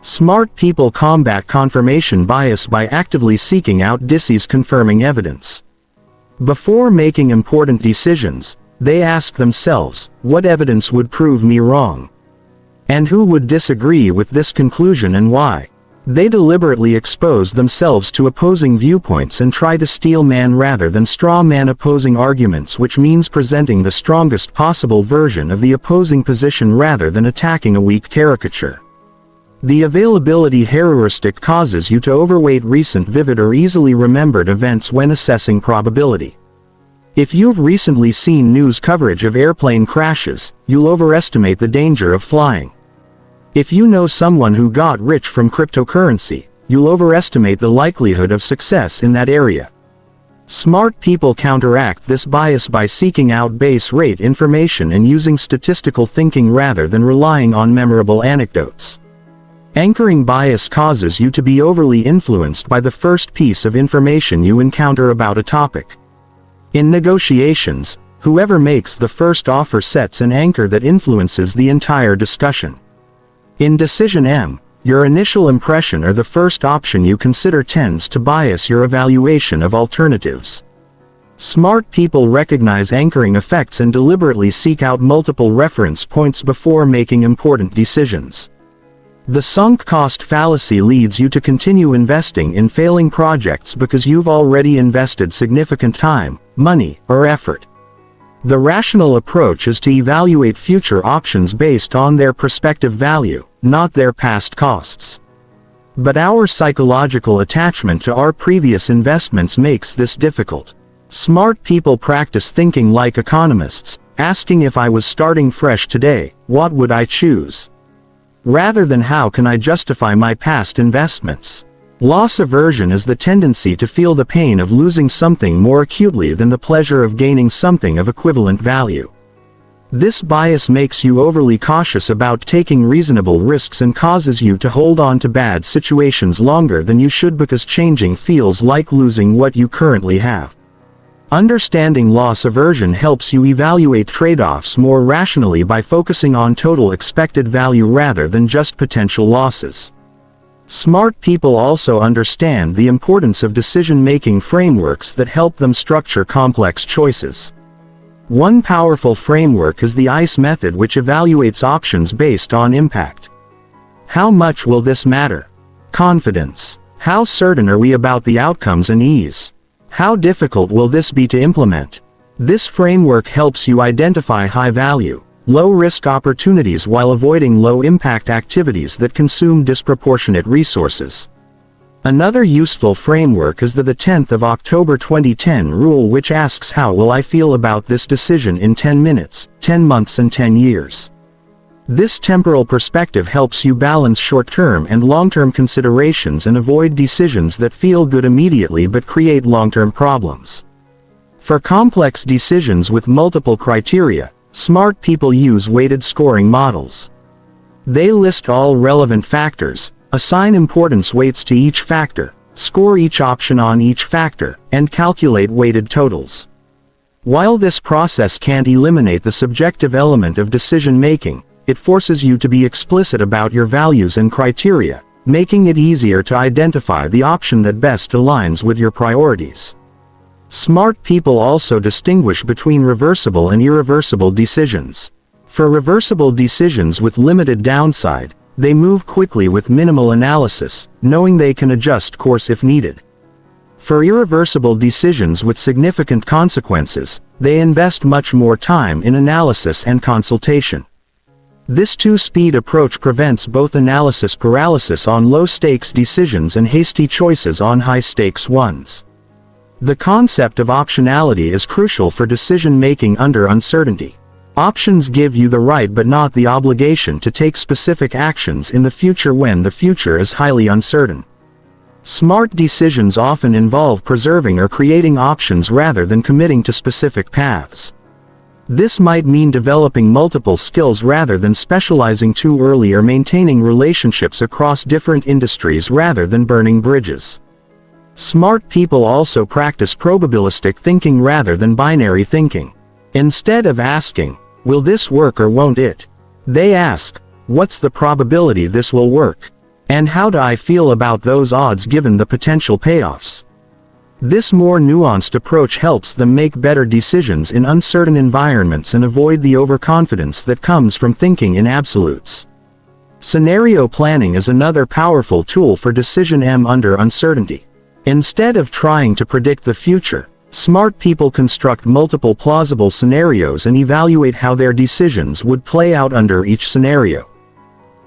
Smart people combat confirmation bias by actively seeking out confirming evidence. Before making important decisions, they ask themselves, what evidence would prove me wrong? And who would disagree with this conclusion and why? They deliberately expose themselves to opposing viewpoints and try to steel man rather than straw man opposing arguments, which means presenting the strongest possible version of the opposing position rather than attacking a weak caricature. The availability heuristic causes you to overweight recent, vivid, or easily remembered events when assessing probability. If you've recently seen news coverage of airplane crashes, you'll overestimate the danger of flying. If you know someone who got rich from cryptocurrency, you'll overestimate the likelihood of success in that area. Smart people counteract this bias by seeking out base rate information and using statistical thinking rather than relying on memorable anecdotes. Anchoring bias causes you to be overly influenced by the first piece of information you encounter about a topic. In negotiations, whoever makes the first offer sets an anchor that influences the entire discussion. In decision M, your initial impression or the first option you consider tends to bias your evaluation of alternatives. Smart people recognize anchoring effects and deliberately seek out multiple reference points before making important decisions. The sunk cost fallacy leads you to continue investing in failing projects because you've already invested significant time, money, or effort. The rational approach is to evaluate future options based on their prospective value, not their past costs. But our psychological attachment to our previous investments makes this difficult. Smart people practice thinking like economists, asking, if I was starting fresh today, what would I choose? Rather than how can I justify my past investments? Loss aversion is the tendency to feel the pain of losing something more acutely than the pleasure of gaining something of equivalent value. This bias makes you overly cautious about taking reasonable risks and causes you to hold on to bad situations longer than you should because changing feels like losing what you currently have. Understanding loss aversion helps you evaluate trade-offs more rationally by focusing on total expected value rather than just potential losses. Smart people also understand the importance of decision-making frameworks that help them structure complex choices. One powerful framework is the ICE method, which evaluates options based on impact. How much will this matter? Confidence. How certain are we about the outcomes? And ease. How difficult will this be to implement? This framework helps you identify high-value, low-risk opportunities while avoiding low-impact activities that consume disproportionate resources. Another useful framework is the 10th of October 2010 rule, which asks, how will I feel about this decision in 10 minutes, 10 months and 10 years? This temporal perspective helps you balance short-term and long-term considerations and avoid decisions that feel good immediately but create long-term problems. For complex decisions with multiple criteria, smart people use weighted scoring models. They list all relevant factors, assign importance weights to each factor, score each option on each factor, and calculate weighted totals. While this process can't eliminate the subjective element of decision-making, it forces you to be explicit about your values and criteria, making it easier to identify the option that best aligns with your priorities. Smart people also distinguish between reversible and irreversible decisions. For reversible decisions with limited downside, they move quickly with minimal analysis, knowing they can adjust course if needed. For irreversible decisions with significant consequences, they invest much more time in analysis and consultation. This two-speed approach prevents both analysis paralysis on low-stakes decisions and hasty choices on high-stakes ones. The concept of optionality is crucial for decision-making under uncertainty. Options give you the right but not the obligation to take specific actions in the future when the future is highly uncertain. Smart decisions often involve preserving or creating options rather than committing to specific paths. This might mean developing multiple skills rather than specializing too early, or maintaining relationships across different industries rather than burning bridges. Smart people also practice probabilistic thinking rather than binary thinking. Instead of asking, "Will this work or won't it?" they ask, "What's the probability this will work? And how do I feel about those odds given the potential payoffs?" This more nuanced approach helps them make better decisions in uncertain environments and avoid the overconfidence that comes from thinking in absolutes. Scenario planning is another powerful tool for decision under uncertainty. Instead of trying to predict the future, smart people construct multiple plausible scenarios and evaluate how their decisions would play out under each scenario.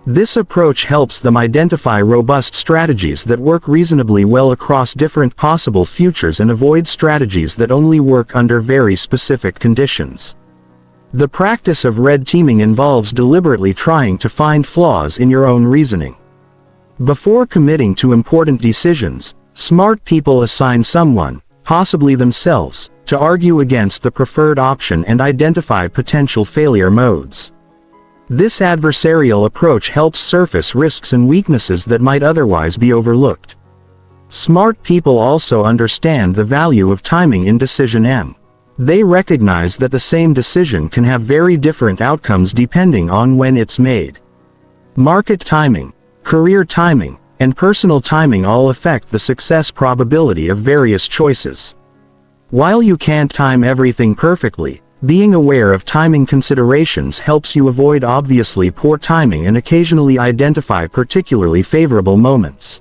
This approach helps them identify robust strategies that work reasonably well across different possible futures and avoid strategies that only work under very specific conditions. The practice of red teaming involves deliberately trying to find flaws in your own reasoning. Before committing to important decisions, smart people assign someone, possibly themselves, to argue against the preferred option and identify potential failure modes. This adversarial approach helps surface risks and weaknesses that might otherwise be overlooked. Smart people also understand the value of timing in decision. They recognize that the same decision can have very different outcomes depending on when it's made. Market timing, career timing, and personal timing all affect the success probability of various choices. While you can't time everything perfectly, being aware of timing considerations helps you avoid obviously poor timing and occasionally identify particularly favorable moments.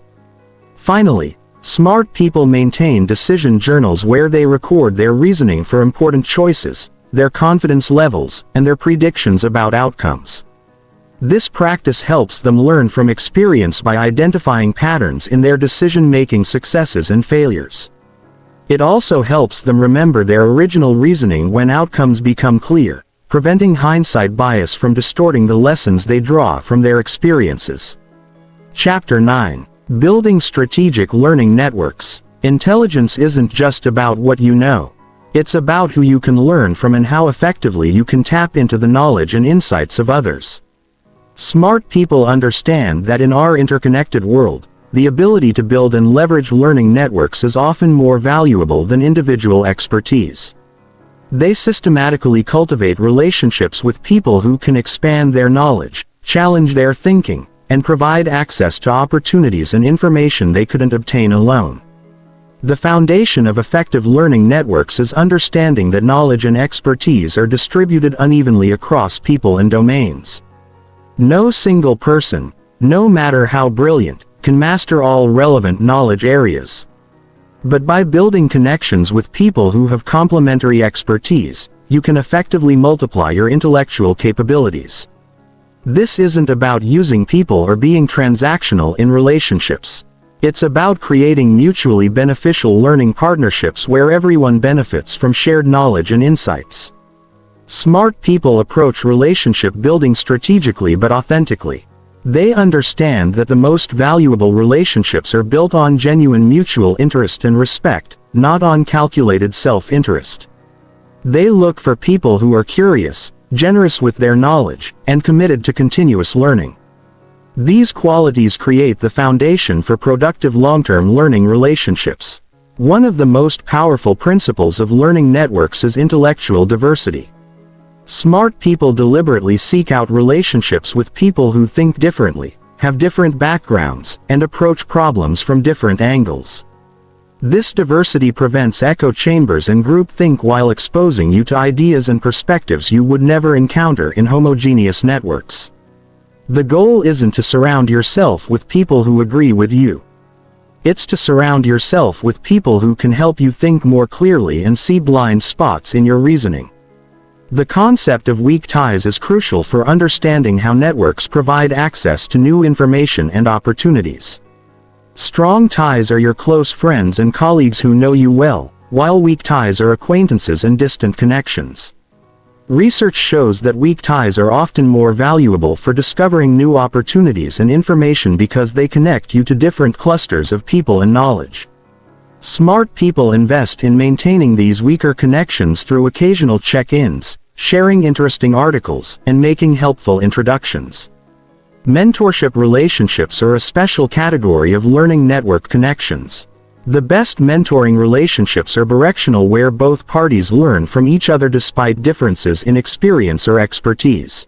Finally, smart people maintain decision journals where they record their reasoning for important choices, their confidence levels, and their predictions about outcomes. This practice helps them learn from experience by identifying patterns in their decision-making successes and failures. It also helps them remember their original reasoning when outcomes become clear, preventing hindsight bias from distorting the lessons they draw from their experiences. Chapter 9. Building Strategic Learning Networks. Intelligence isn't just about what you know. It's about who you can learn from and how effectively you can tap into the knowledge and insights of others. Smart people understand that in our interconnected world, the ability to build and leverage learning networks is often more valuable than individual expertise. They systematically cultivate relationships with people who can expand their knowledge, challenge their thinking, and provide access to opportunities and information they couldn't obtain alone. The foundation of effective learning networks is understanding that knowledge and expertise are distributed unevenly across people and domains. No single person, no matter how brilliant, can master all relevant knowledge areas. But by building connections with people who have complementary expertise, you can effectively multiply your intellectual capabilities. This isn't about using people or being transactional in relationships. It's about creating mutually beneficial learning partnerships where everyone benefits from shared knowledge and insights. Smart people approach relationship building strategically but authentically. They understand that the most valuable relationships are built on genuine mutual interest and respect, not on calculated self-interest. They look for people who are curious, generous with their knowledge, and committed to continuous learning. These qualities create the foundation for productive long-term learning relationships. One of the most powerful principles of learning networks is intellectual diversity. Smart people deliberately seek out relationships with people who think differently, have different backgrounds, and approach problems from different angles. This diversity prevents echo chambers and groupthink while exposing you to ideas and perspectives you would never encounter in homogeneous networks. The goal isn't to surround yourself with people who agree with you. It's to surround yourself with people who can help you think more clearly and see blind spots in your reasoning. The concept of weak ties is crucial for understanding how networks provide access to new information and opportunities. Strong ties are your close friends and colleagues who know you well, while weak ties are acquaintances and distant connections. Research shows that weak ties are often more valuable for discovering new opportunities and information because they connect you to different clusters of people and knowledge. Smart people invest in maintaining these weaker connections through occasional check-ins, sharing interesting articles, and making helpful introductions. Mentorship relationships are a special category of learning network connections. The best mentoring relationships are bidirectional, where both parties learn from each other despite differences in experience or expertise.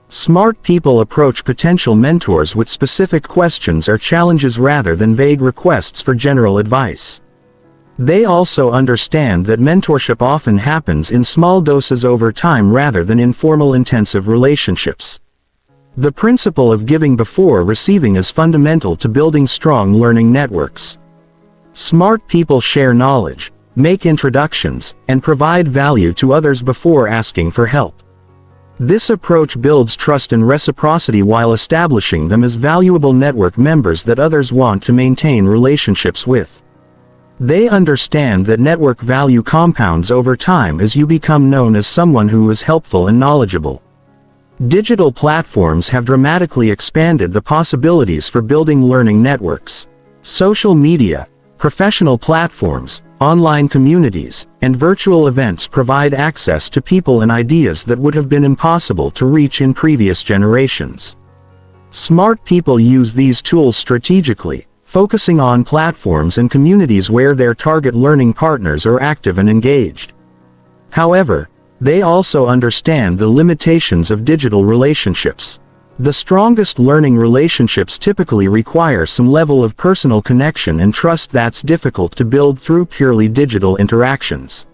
Smart people approach potential mentors with specific questions or challenges rather than vague requests for general advice. They also understand that mentorship often happens in small doses over time rather than in formal intensive relationships. The principle of giving before receiving is fundamental to building strong learning networks. Smart people share knowledge, make introductions, and provide value to others before asking for help. This approach builds trust and reciprocity while establishing them as valuable network members that others want to maintain relationships with. They understand that network value compounds over time as you become known as someone who is helpful and knowledgeable. Digital platforms have dramatically expanded the possibilities for building learning networks. Social media, professional platforms, online communities, and virtual events provide access to people and ideas that would have been impossible to reach in previous generations. Smart people use these tools strategically, focusing on platforms and communities where their target learning partners are active and engaged. However, they also understand the limitations of digital relationships. The strongest learning relationships typically require some level of personal connection and trust that's difficult to build through purely digital interactions.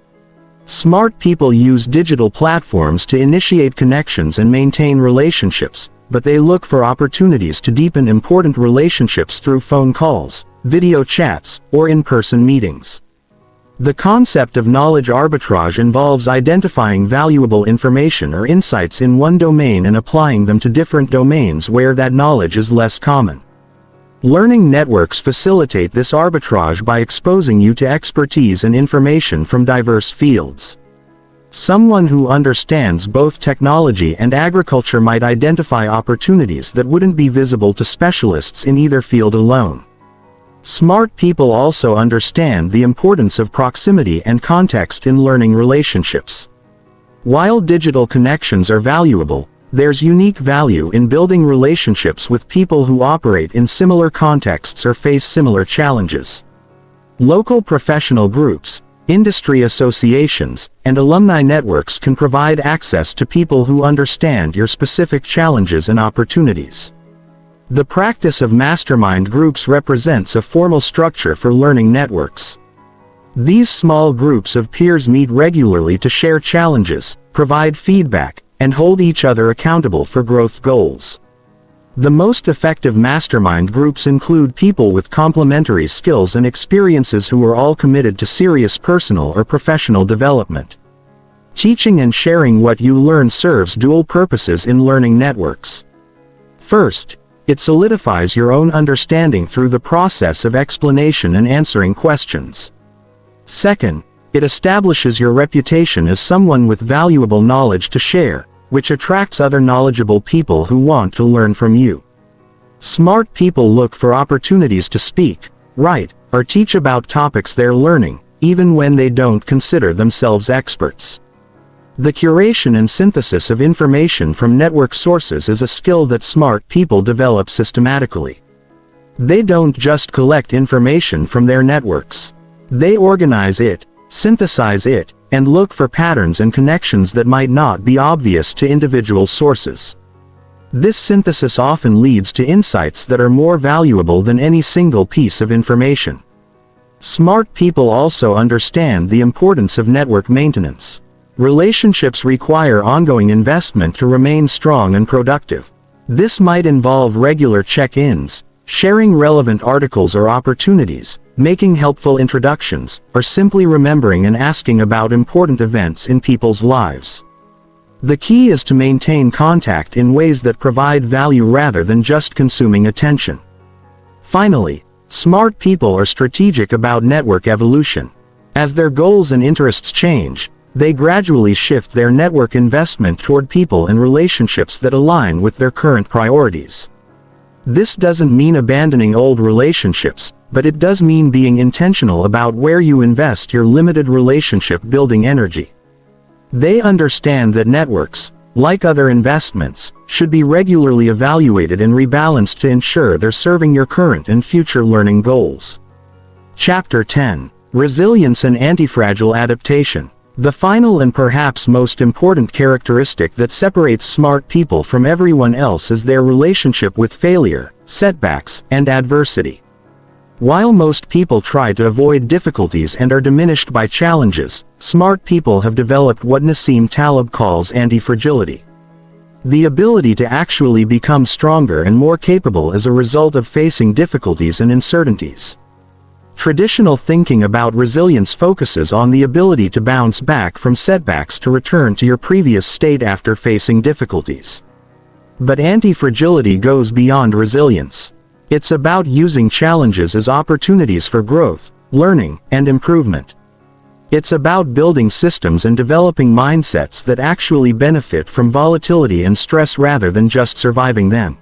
Smart people use digital platforms to initiate connections and maintain relationships, but they look for opportunities to deepen important relationships through phone calls, video chats, or in-person meetings. The concept of knowledge arbitrage involves identifying valuable information or insights in one domain and applying them to different domains where that knowledge is less common. Learning networks facilitate this arbitrage by exposing you to expertise and information from diverse fields. Someone who understands both technology and agriculture might identify opportunities that wouldn't be visible to specialists in either field alone. Smart people also understand the importance of proximity and context in learning relationships. While digital connections are valuable, there's unique value in building relationships with people who operate in similar contexts or face similar challenges. Local professional groups, industry associations, and alumni networks can provide access to people who understand your specific challenges and opportunities. The practice of mastermind groups represents a formal structure for learning networks. These small groups of peers meet regularly to share challenges, provide feedback, and hold each other accountable for growth goals. The most effective mastermind groups include people with complementary skills and experiences who are all committed to serious personal or professional development. Teaching and sharing what you learn serves dual purposes in learning networks. First, it solidifies your own understanding through the process of explanation and answering questions. Second, it establishes your reputation as someone with valuable knowledge to share, which attracts other knowledgeable people who want to learn from you. Smart people look for opportunities to speak, write, or teach about topics they're learning, even when they don't consider themselves experts. The curation and synthesis of information from network sources is a skill that smart people develop systematically. They don't just collect information from their networks. They organize it, synthesize it, and look for patterns and connections that might not be obvious to individual sources. This synthesis often leads to insights that are more valuable than any single piece of information. Smart people also understand the importance of network maintenance. Relationships require ongoing investment to remain strong and productive. This might involve regular check-ins, sharing relevant articles or opportunities, making helpful introductions, or simply remembering and asking about important events in people's lives. The key is to maintain contact in ways that provide value rather than just consuming attention. Finally, smart people are strategic about network evolution. As their goals and interests change, they gradually shift their network investment toward people and relationships that align with their current priorities. This doesn't mean abandoning old relationships, but it does mean being intentional about where you invest your limited relationship building energy. They understand that networks, like other investments, should be regularly evaluated and rebalanced to ensure they're serving your current and future learning goals. Chapter 10. Resilience and Antifragile Adaptation. The final and perhaps most important characteristic that separates smart people from everyone else is their relationship with failure, setbacks, and adversity. While most people try to avoid difficulties and are diminished by challenges, smart people have developed what Nassim Taleb calls antifragility. The ability to actually become stronger and more capable as a result of facing difficulties and uncertainties. Traditional thinking about resilience focuses on the ability to bounce back from setbacks to return to your previous state after facing difficulties. But anti-fragility goes beyond resilience. It's about using challenges as opportunities for growth, learning, and improvement. It's about building systems and developing mindsets that actually benefit from volatility and stress rather than just surviving them.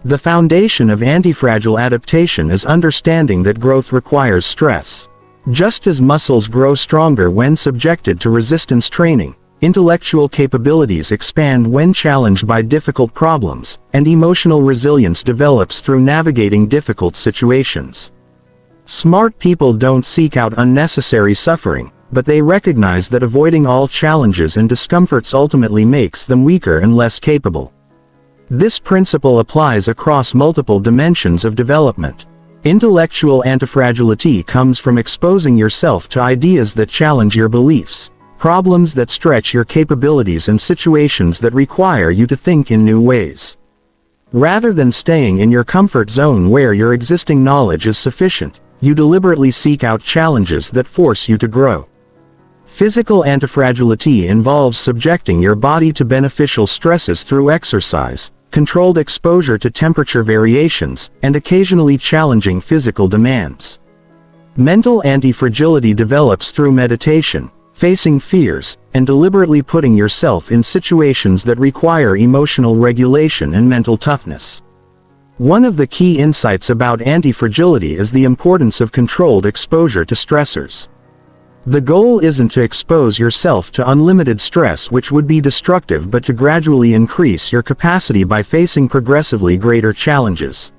The foundation of antifragile adaptation is understanding that growth requires stress. Just as muscles grow stronger when subjected to resistance training, intellectual capabilities expand when challenged by difficult problems, and emotional resilience develops through navigating difficult situations. Smart people don't seek out unnecessary suffering, but they recognize that avoiding all challenges and discomforts ultimately makes them weaker and less capable. This principle applies across multiple dimensions of development. Intellectual antifragility comes from exposing yourself to ideas that challenge your beliefs, problems that stretch your capabilities, and situations that require you to think in new ways. Rather than staying in your comfort zone where your existing knowledge is sufficient, you deliberately seek out challenges that force you to grow. Physical antifragility involves subjecting your body to beneficial stresses through exercise, controlled exposure to temperature variations, and occasionally challenging physical demands. Mental antifragility develops through meditation, facing fears, and deliberately putting yourself in situations that require emotional regulation and mental toughness. One of the key insights about antifragility is the importance of controlled exposure to stressors. The goal isn't to expose yourself to unlimited stress, which would be destructive, but to gradually increase your capacity by facing progressively greater challenges.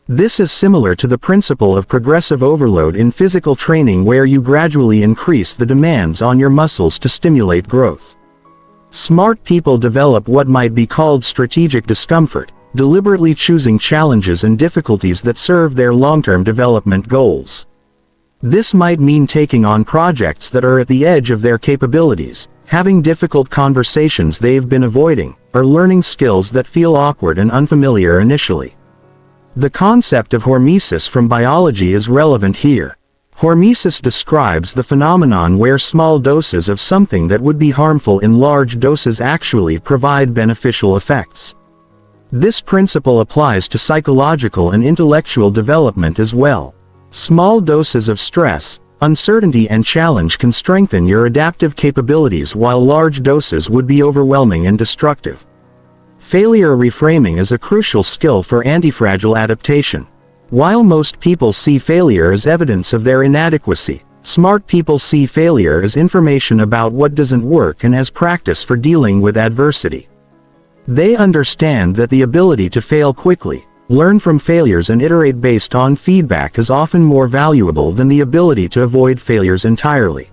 This is similar to the principle of progressive overload in physical training, where you gradually increase the demands on your muscles to stimulate growth. Smart people develop what might be called strategic discomfort, deliberately choosing challenges and difficulties that serve their long-term development goals. This might mean taking on projects that are at the edge of their capabilities, having difficult conversations they've been avoiding, or learning skills that feel awkward and unfamiliar initially. The concept of hormesis from biology is relevant here. Hormesis describes the phenomenon where small doses of something that would be harmful in large doses actually provide beneficial effects. This principle applies to psychological and intellectual development as well. Small doses of stress, uncertainty, and challenge can strengthen your adaptive capabilities, while large doses would be overwhelming and destructive. Failure reframing is a crucial skill for antifragile adaptation. While most people see failure as evidence of their inadequacy, smart people see failure as information about what doesn't work and as practice for dealing with adversity. They understand that the ability to fail quickly, learn from failures, and iterate based on feedback is often more valuable than the ability to avoid failures entirely.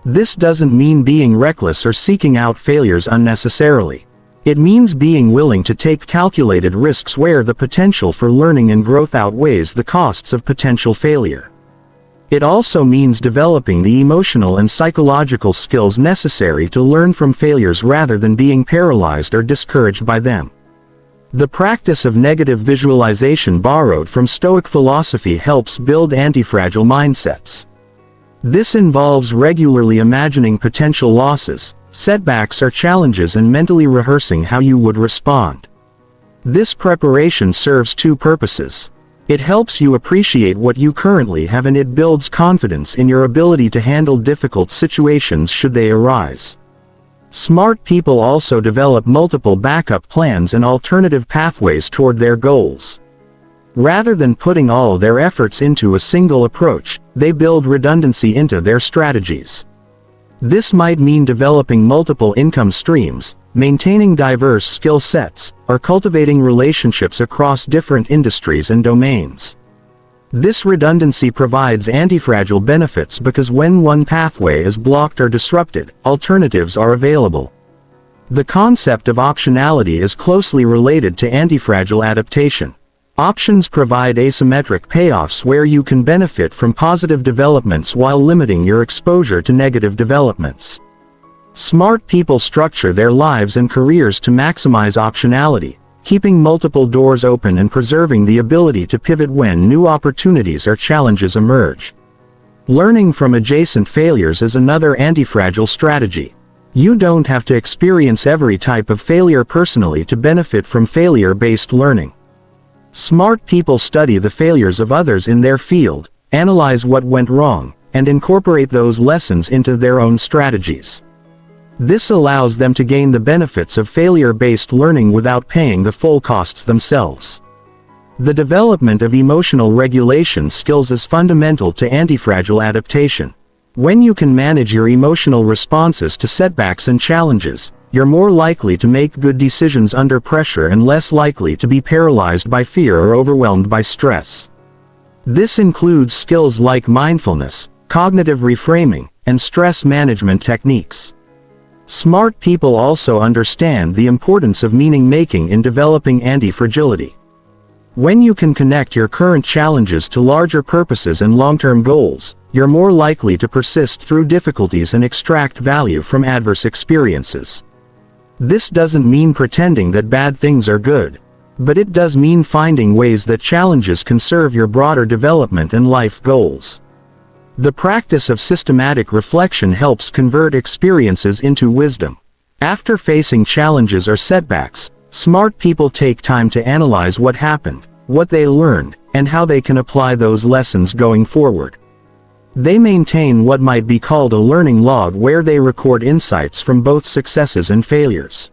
This doesn't mean being reckless or seeking out failures unnecessarily. It means being willing to take calculated risks where the potential for learning and growth outweighs the costs of potential failure. It also means developing the emotional and psychological skills necessary to learn from failures rather than being paralyzed or discouraged by them. The practice of negative visualization, borrowed from Stoic philosophy, helps build antifragile mindsets. This involves regularly imagining potential losses, setbacks, or challenges and mentally rehearsing how you would respond. This preparation serves two purposes. It helps you appreciate what you currently have, and it builds confidence in your ability to handle difficult situations should they arise. Smart people also develop multiple backup plans and alternative pathways toward their goals. Rather than putting all their efforts into a single approach, they build redundancy into their strategies. This might mean developing multiple income streams, maintaining diverse skill sets, or cultivating relationships across different industries and domains. This redundancy provides antifragile benefits because when one pathway is blocked or disrupted, alternatives are available. The concept of optionality is closely related to antifragile adaptation. Options provide asymmetric payoffs where you can benefit from positive developments while limiting your exposure to negative developments. Smart people structure their lives and careers to maximize optionality, keeping multiple doors open and preserving the ability to pivot when new opportunities or challenges emerge. Learning from adjacent failures is another antifragile strategy. You don't have to experience every type of failure personally to benefit from failure-based learning. Smart people study the failures of others in their field, analyze what went wrong, and incorporate those lessons into their own strategies. This allows them to gain the benefits of failure-based learning without paying the full costs themselves. The development of emotional regulation skills is fundamental to antifragile adaptation. When you can manage your emotional responses to setbacks and challenges, you're more likely to make good decisions under pressure and less likely to be paralyzed by fear or overwhelmed by stress. This includes skills like mindfulness, cognitive reframing, and stress management techniques. Smart people also understand the importance of meaning-making in developing anti-fragility. When you can connect your current challenges to larger purposes and long-term goals, you're more likely to persist through difficulties and extract value from adverse experiences. This doesn't mean pretending that bad things are good, but it does mean finding ways that challenges can serve your broader development and life goals. The practice of systematic reflection helps convert experiences into wisdom. After facing challenges or setbacks, smart people take time to analyze what happened, what they learned, and how they can apply those lessons going forward. They maintain what might be called a learning log where they record insights from both successes and failures.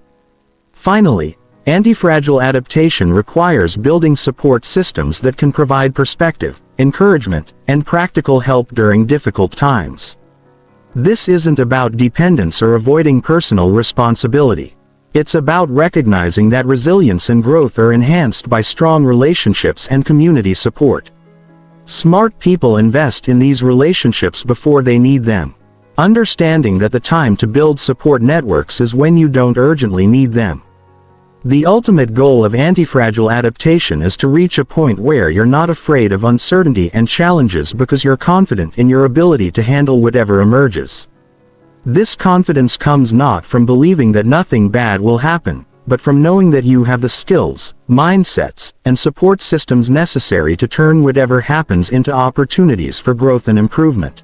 Finally, antifragile adaptation requires building support systems that can provide perspective, encouragement, and practical help during difficult times. This isn't about dependence or avoiding personal responsibility. It's about recognizing that resilience and growth are enhanced by strong relationships and community support. Smart people invest in these relationships before they need them, understanding that the time to build support networks is when you don't urgently need them. The ultimate goal of antifragile adaptation is to reach a point where you're not afraid of uncertainty and challenges because you're confident in your ability to handle whatever emerges. This confidence comes not from believing that nothing bad will happen, but from knowing that you have the skills, mindsets, and support systems necessary to turn whatever happens into opportunities for growth and improvement.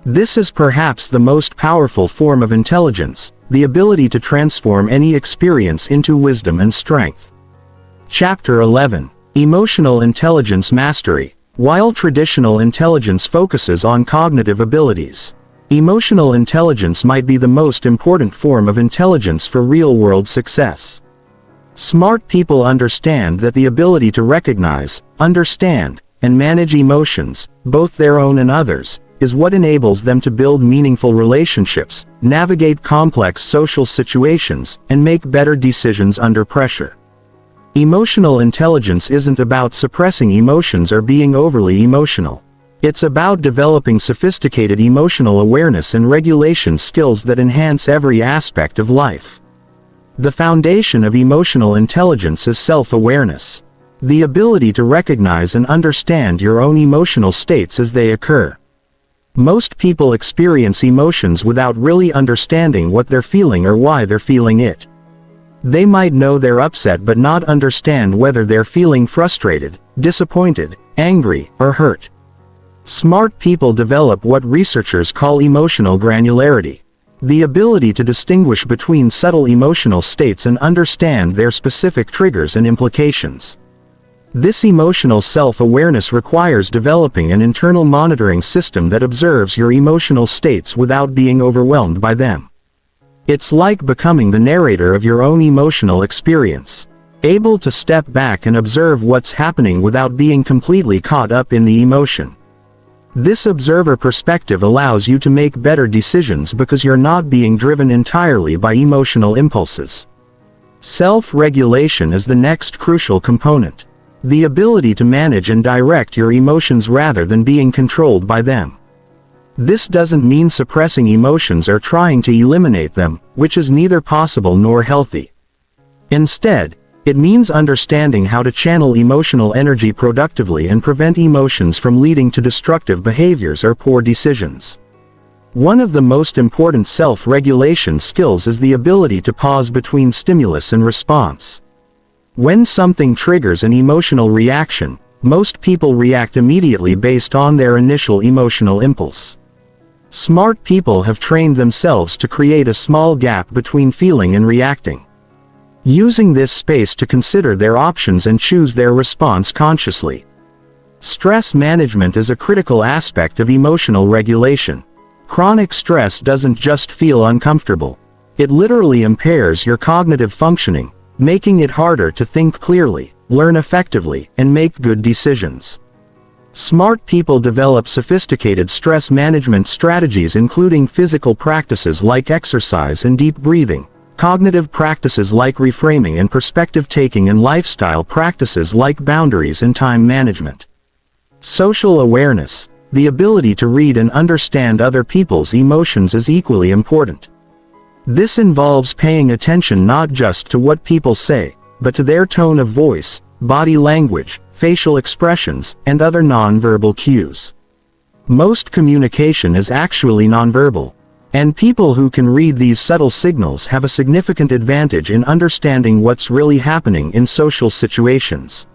This is perhaps the most powerful form of intelligence, the ability to transform any experience into wisdom and strength. Chapter 11. Emotional Intelligence Mastery. While traditional intelligence focuses on cognitive abilities, emotional intelligence might be the most important form of intelligence for real-world success. Smart people understand that the ability to recognize, understand, and manage emotions, both their own and others, is what enables them to build meaningful relationships, navigate complex social situations, and make better decisions under pressure. Emotional intelligence isn't about suppressing emotions or being overly emotional. It's about developing sophisticated emotional awareness and regulation skills that enhance every aspect of life. The foundation of emotional intelligence is self-awareness. The ability to recognize and understand your own emotional states as they occur. Most people experience emotions without really understanding what they're feeling or why they're feeling it. They might know they're upset but not understand whether they're feeling frustrated, disappointed, angry, or hurt. Smart people develop what researchers call emotional granularity, the ability to distinguish between subtle emotional states and understand their specific triggers and implications. This emotional self-awareness requires developing an internal monitoring system that observes your emotional states without being overwhelmed by them. It's like becoming the narrator of your own emotional experience, able to step back and observe what's happening without being completely caught up in the emotion. This observer perspective allows you to make better decisions because you're not being driven entirely by emotional impulses. Self-regulation is the next crucial component. The ability to manage and direct your emotions rather than being controlled by them. This doesn't mean suppressing emotions or trying to eliminate them, which is neither possible nor healthy. Instead, it means understanding how to channel emotional energy productively and prevent emotions from leading to destructive behaviors or poor decisions. One of the most important self-regulation skills is the ability to pause between stimulus and response. When something triggers an emotional reaction, most people react immediately based on their initial emotional impulse. Smart people have trained themselves to create a small gap between feeling and reacting, using this space to consider their options and choose their response consciously. Stress management is a critical aspect of emotional regulation. Chronic stress doesn't just feel uncomfortable. It literally impairs your cognitive functioning, making it harder to think clearly, learn effectively, and make good decisions. Smart people develop sophisticated stress management strategies including physical practices like exercise and deep breathing, cognitive practices like reframing and perspective taking, and lifestyle practices like boundaries and time management. Social awareness, the ability to read and understand other people's emotions, is equally important. This involves paying attention not just to what people say, but to their tone of voice, body language, facial expressions, and other nonverbal cues. Most communication is actually nonverbal, and people who can read these subtle signals have a significant advantage in understanding what's really happening in social situations.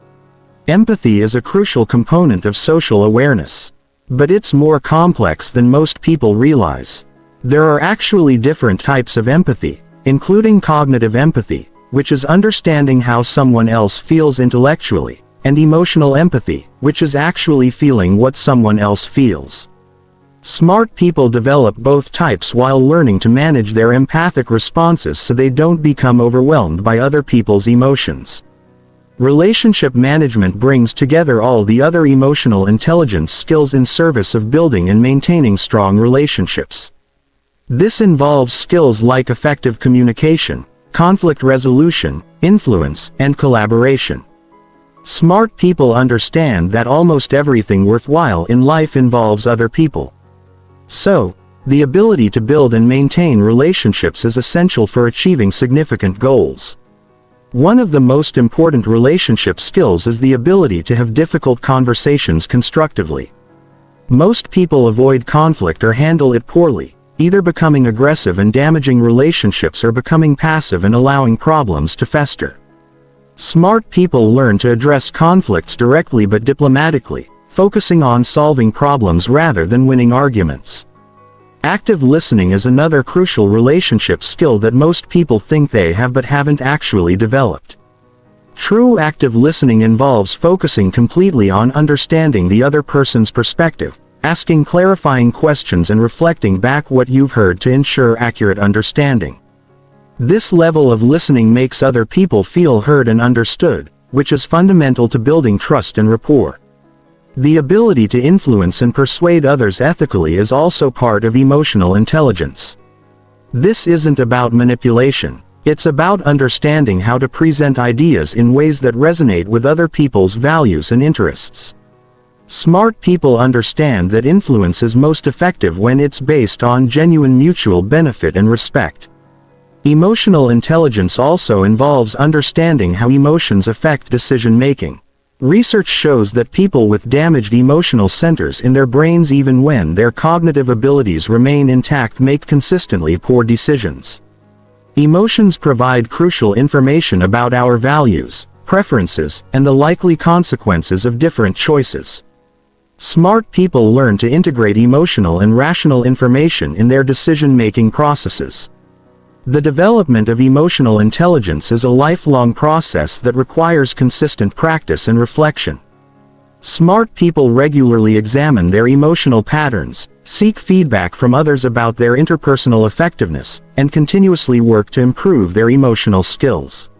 Empathy is a crucial component of social awareness, but it's more complex than most people realize. There are actually different types of empathy, including cognitive empathy, which is understanding how someone else feels intellectually, and emotional empathy, which is actually feeling what someone else feels. Smart people develop both types while learning to manage their empathic responses so they don't become overwhelmed by other people's emotions. Relationship management brings together all the other emotional intelligence skills in service of building and maintaining strong relationships. This involves skills like effective communication, conflict resolution, influence, and collaboration. Smart people understand that almost everything worthwhile in life involves other people. So, the ability to build and maintain relationships is essential for achieving significant goals. One of the most important relationship skills is the ability to have difficult conversations constructively. Most people avoid conflict or handle it poorly, either becoming aggressive and damaging relationships or becoming passive and allowing problems to fester. Smart people learn to address conflicts directly but diplomatically, focusing on solving problems rather than winning arguments. Active listening is another crucial relationship skill that most people think they have but haven't actually developed. True active listening involves focusing completely on understanding the other person's perspective, asking clarifying questions and reflecting back what you've heard to ensure accurate understanding. This level of listening makes other people feel heard and understood, which is fundamental to building trust and rapport. The ability to influence and persuade others ethically is also part of emotional intelligence. This isn't about manipulation, it's about understanding how to present ideas in ways that resonate with other people's values and interests. Smart people understand that influence is most effective when it's based on genuine mutual benefit and respect. Emotional intelligence also involves understanding how emotions affect decision-making. Research shows that people with damaged emotional centers in their brains, even when their cognitive abilities remain intact, make consistently poor decisions. Emotions provide crucial information about our values, preferences, and the likely consequences of different choices. Smart people learn to integrate emotional and rational information in their decision-making processes. The development of emotional intelligence is a lifelong process that requires consistent practice and reflection. Smart people regularly examine their emotional patterns, seek feedback from others about their interpersonal effectiveness, and continuously work to improve their emotional skills.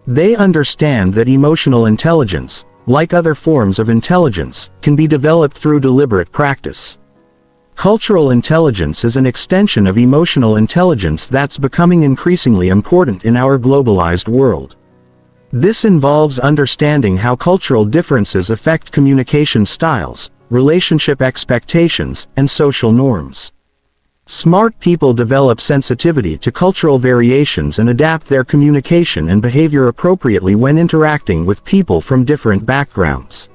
They understand that emotional intelligence, like other forms of intelligence, can be developed through deliberate practice. Cultural intelligence is an extension of emotional intelligence that's becoming increasingly important in our globalized world. This involves understanding how cultural differences affect communication styles, relationship expectations, and social norms. Smart people develop sensitivity to cultural variations and adapt their communication and behavior appropriately when interacting with people from different backgrounds.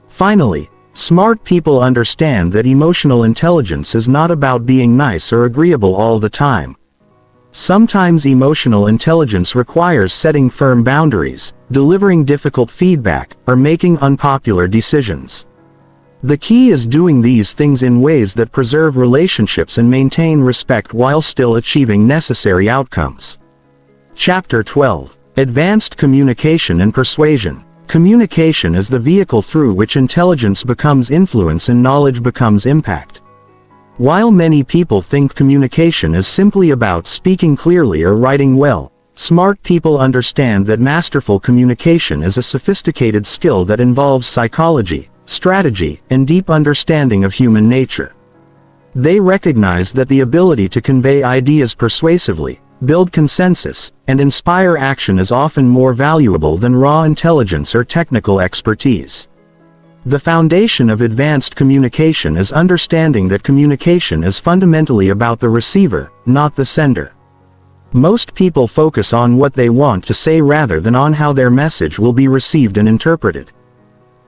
Finally, smart people understand that emotional intelligence is not about being nice or agreeable all the time. Sometimes emotional intelligence requires setting firm boundaries, delivering difficult feedback, or making unpopular decisions. The key is doing these things in ways that preserve relationships and maintain respect while still achieving necessary outcomes. Chapter 12. Advanced Communication and Persuasion. Communication is the vehicle through which intelligence becomes influence and knowledge becomes impact. While many people think communication is simply about speaking clearly or writing well, smart people understand that masterful communication is a sophisticated skill that involves psychology, strategy, and deep understanding of human nature. They recognize that the ability to convey ideas persuasively, build consensus, and inspire action is often more valuable than raw intelligence or technical expertise. The foundation of advanced communication is understanding that communication is fundamentally about the receiver, not the sender. Most people focus on what they want to say rather than on how their message will be received and interpreted.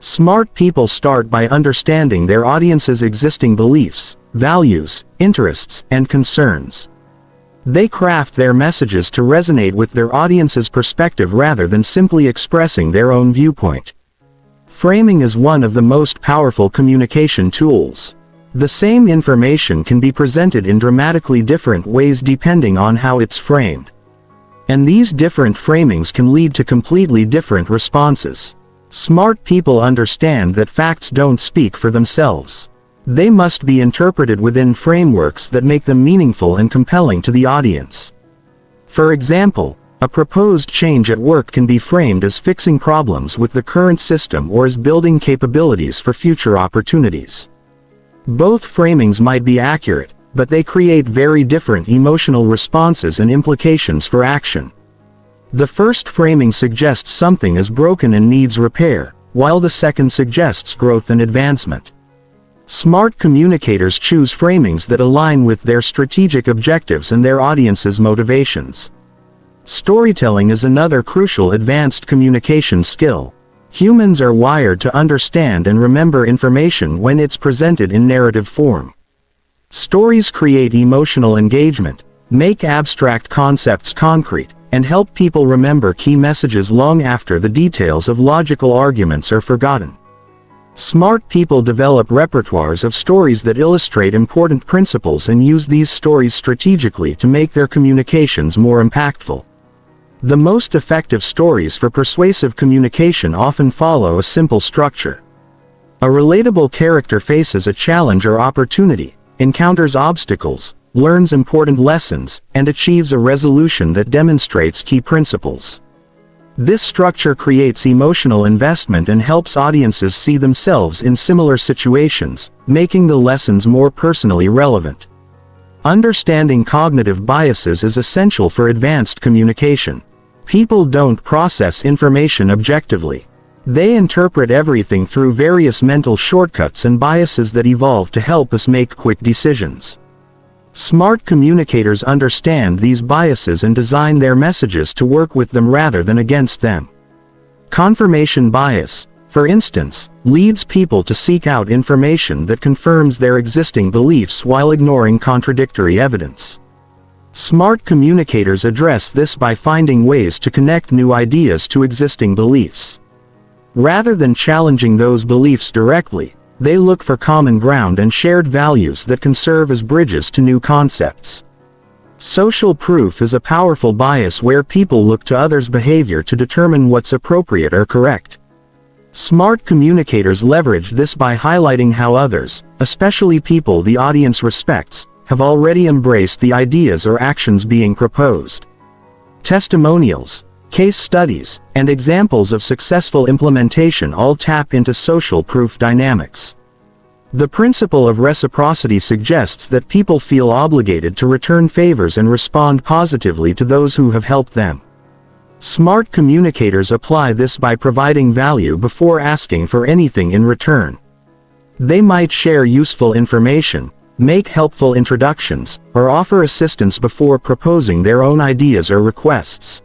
Smart people start by understanding their audience's existing beliefs, values, interests, and concerns. They craft their messages to resonate with their audience's perspective rather than simply expressing their own viewpoint. Framing is one of the most powerful communication tools. The same information can be presented in dramatically different ways depending on how it's framed. And these different framings can lead to completely different responses. Smart people understand that facts don't speak for themselves. They must be interpreted within frameworks that make them meaningful and compelling to the audience. For example, a proposed change at work can be framed as fixing problems with the current system or as building capabilities for future opportunities. Both framings might be accurate, but they create very different emotional responses and implications for action. The first framing suggests something is broken and needs repair, while the second suggests growth and advancement. Smart communicators choose framings that align with their strategic objectives and their audience's motivations. Storytelling is another crucial advanced communication skill. Humans are wired to understand and remember information when it's presented in narrative form. Stories create emotional engagement, make abstract concepts concrete, and help people remember key messages long after the details of logical arguments are forgotten. Smart people develop repertoires of stories that illustrate important principles and use these stories strategically to make their communications more impactful. The most effective stories for persuasive communication often follow a simple structure. A relatable character faces a challenge or opportunity, encounters obstacles, learns important lessons, and achieves a resolution that demonstrates key principles. This structure creates emotional investment and helps audiences see themselves in similar situations, making the lessons more personally relevant. Understanding cognitive biases is essential for advanced communication. People don't process information objectively. They interpret everything through various mental shortcuts and biases that evolve to help us make quick decisions. Smart communicators understand these biases and design their messages to work with them rather than against them. Confirmation bias, for instance, leads people to seek out information that confirms their existing beliefs while ignoring contradictory evidence. Smart communicators address this by finding ways to connect new ideas to existing beliefs. Rather than challenging those beliefs directly, they look for common ground and shared values that can serve as bridges to new concepts. Social proof is a powerful bias where people look to others' behavior to determine what's appropriate or correct. Smart communicators leverage this by highlighting how others, especially people the audience respects, have already embraced the ideas or actions being proposed. Testimonials, Case studies, and examples of successful implementation all tap into social proof dynamics. The principle of reciprocity suggests that people feel obligated to return favors and respond positively to those who have helped them. Smart communicators apply this by providing value before asking for anything in return. They might share useful information, make helpful introductions, or offer assistance before proposing their own ideas or requests.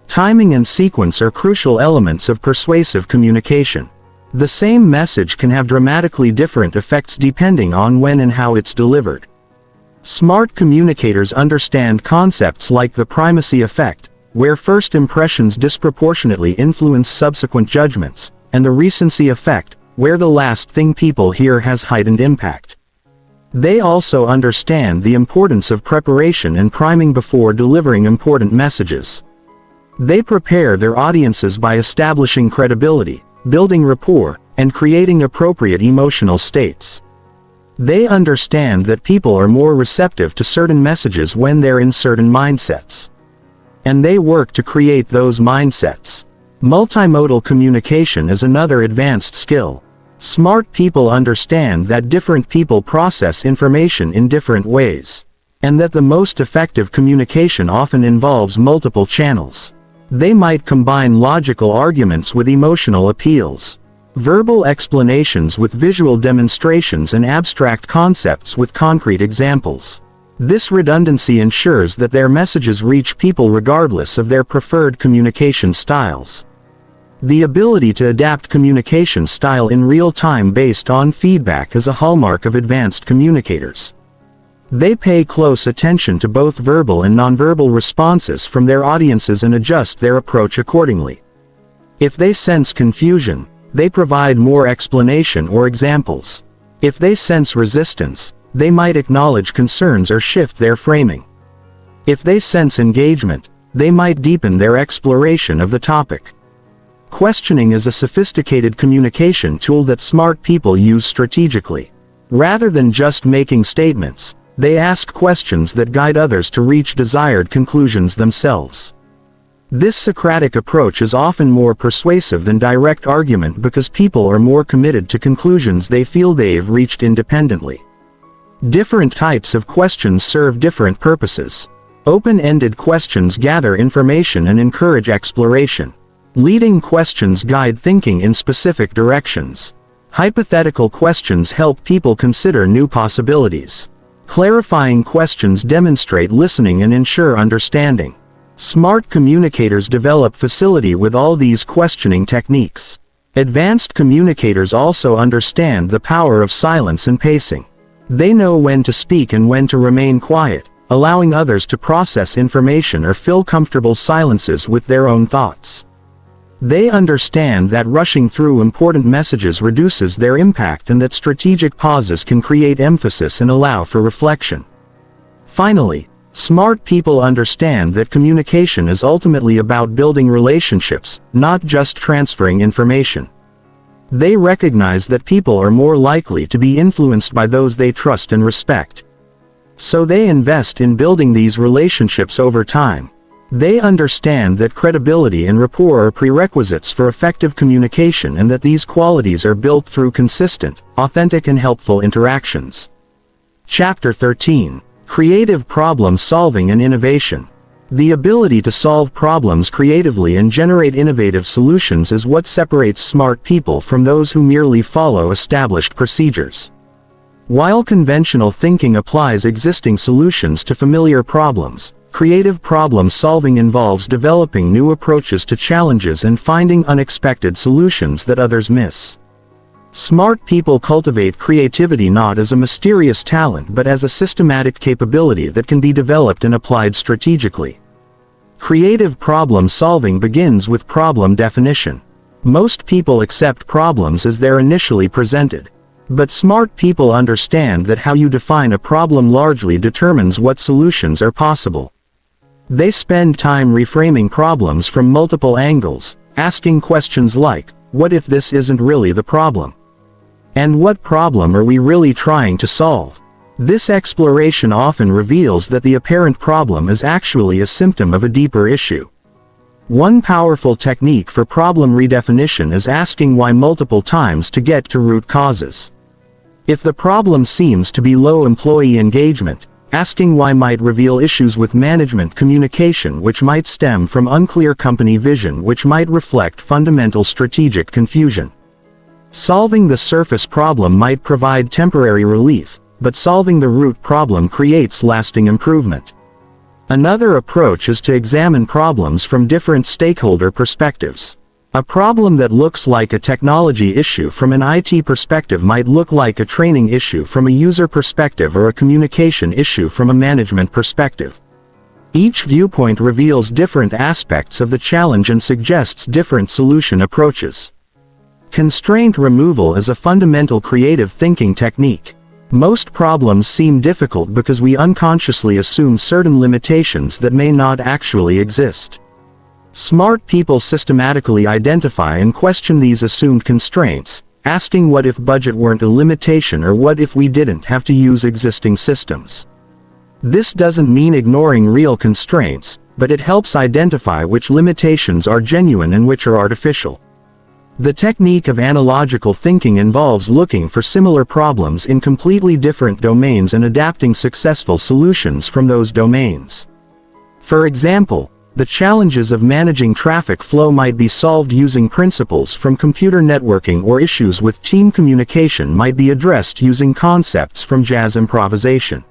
Timing and sequence are crucial elements of persuasive communication. The same message can have dramatically different effects depending on when and how it's delivered. Smart communicators understand concepts like the primacy effect, where first impressions disproportionately influence subsequent judgments, and the recency effect, where the last thing people hear has heightened impact. They also understand the importance of preparation and priming before delivering important messages. They prepare their audiences by establishing credibility, building rapport, and creating appropriate emotional states. They understand that people are more receptive to certain messages when they're in certain mindsets. And they work to create those mindsets. Multimodal communication is another advanced skill. Smart people understand that different people process information in different ways, and that the most effective communication often involves multiple channels. They might combine logical arguments with emotional appeals, verbal explanations with visual demonstrations, and abstract concepts with concrete examples. This redundancy ensures that their messages reach people regardless of their preferred communication styles. The ability to adapt communication style in real time based on feedback is a hallmark of advanced communicators. They pay close attention to both verbal and nonverbal responses from their audiences and adjust their approach accordingly. If they sense confusion, they provide more explanation or examples. If they sense resistance, they might acknowledge concerns or shift their framing. If they sense engagement, they might deepen their exploration of the topic. Questioning is a sophisticated communication tool that smart people use strategically. Rather than just making statements, they ask questions that guide others to reach desired conclusions themselves. This Socratic approach is often more persuasive than direct argument because people are more committed to conclusions they feel they've reached independently. Different types of questions serve different purposes. Open-ended questions gather information and encourage exploration. Leading questions guide thinking in specific directions. Hypothetical questions help people consider new possibilities. Clarifying questions demonstrate listening and ensure understanding. Smart communicators develop facility with all these questioning techniques. Advanced communicators also understand the power of silence and pacing. They know when to speak and when to remain quiet, allowing others to process information or fill comfortable silences with their own thoughts. They understand that rushing through important messages reduces their impact and that strategic pauses can create emphasis and allow for reflection. Finally, smart people understand that communication is ultimately about building relationships, not just transferring information. They recognize that people are more likely to be influenced by those they trust and respect. So they invest in building these relationships over time. They understand that credibility and rapport are prerequisites for effective communication and that these qualities are built through consistent, authentic and helpful interactions. Chapter 13. Creative Problem Solving and Innovation. The ability to solve problems creatively and generate innovative solutions is what separates smart people from those who merely follow established procedures. While conventional thinking applies existing solutions to familiar problems, creative problem solving involves developing new approaches to challenges and finding unexpected solutions that others miss. Smart people cultivate creativity not as a mysterious talent but as a systematic capability that can be developed and applied strategically. Creative problem solving begins with problem definition. Most people accept problems as they're initially presented. But smart people understand that how you define a problem largely determines what solutions are possible. They spend time reframing problems from multiple angles, asking questions like, what if this isn't really the problem? And what problem are we really trying to solve? This exploration often reveals that the apparent problem is actually a symptom of a deeper issue. One powerful technique for problem redefinition is asking why multiple times to get to root causes. If the problem seems to be low employee engagement, asking why might reveal issues with management communication which might stem from unclear company vision which might reflect fundamental strategic confusion. Solving the surface problem might provide temporary relief, but solving the root problem creates lasting improvement. Another approach is to examine problems from different stakeholder perspectives. A problem that looks like a technology issue from an IT perspective might look like a training issue from a user perspective or a communication issue from a management perspective. Each viewpoint reveals different aspects of the challenge and suggests different solution approaches. Constraint removal is a fundamental creative thinking technique. Most problems seem difficult because we unconsciously assume certain limitations that may not actually exist. Smart people systematically identify and question these assumed constraints, asking what if budget weren't a limitation or what if we didn't have to use existing systems. This doesn't mean ignoring real constraints, but it helps identify which limitations are genuine and which are artificial. The technique of analogical thinking involves looking for similar problems in completely different domains and adapting successful solutions from those domains. For example, the challenges of managing traffic flow might be solved using principles from computer networking, or issues with team communication might be addressed using concepts from jazz improvisation.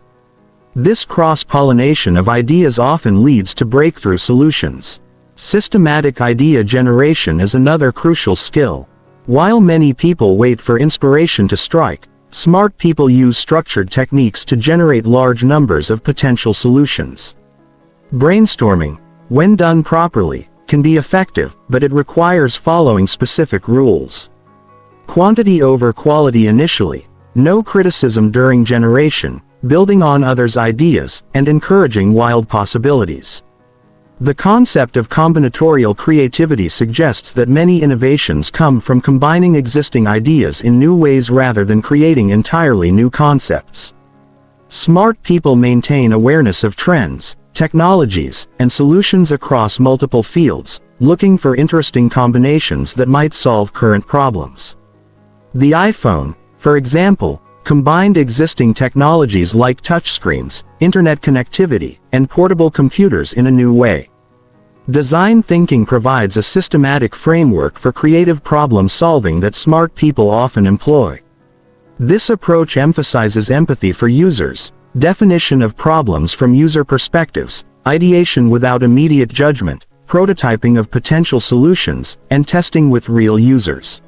This cross-pollination of ideas often leads to breakthrough solutions. Systematic idea generation is another crucial skill. While many people wait for inspiration to strike, smart people use structured techniques to generate large numbers of potential solutions. Brainstorming, when done properly, can be effective, but it requires following specific rules. Quantity over quality initially, no criticism during generation, building on others' ideas, and encouraging wild possibilities. The concept of combinatorial creativity suggests that many innovations come from combining existing ideas in new ways rather than creating entirely new concepts. Smart people maintain awareness of trends, technologies, and solutions across multiple fields, looking for interesting combinations that might solve current problems. The iPhone, for example, combined existing technologies like touchscreens, internet connectivity, and portable computers in a new way. Design thinking provides a systematic framework for creative problem solving that smart people often employ. This approach emphasizes empathy for users, definition of problems from user perspectives, ideation without immediate judgment, prototyping of potential solutions, and testing with real users.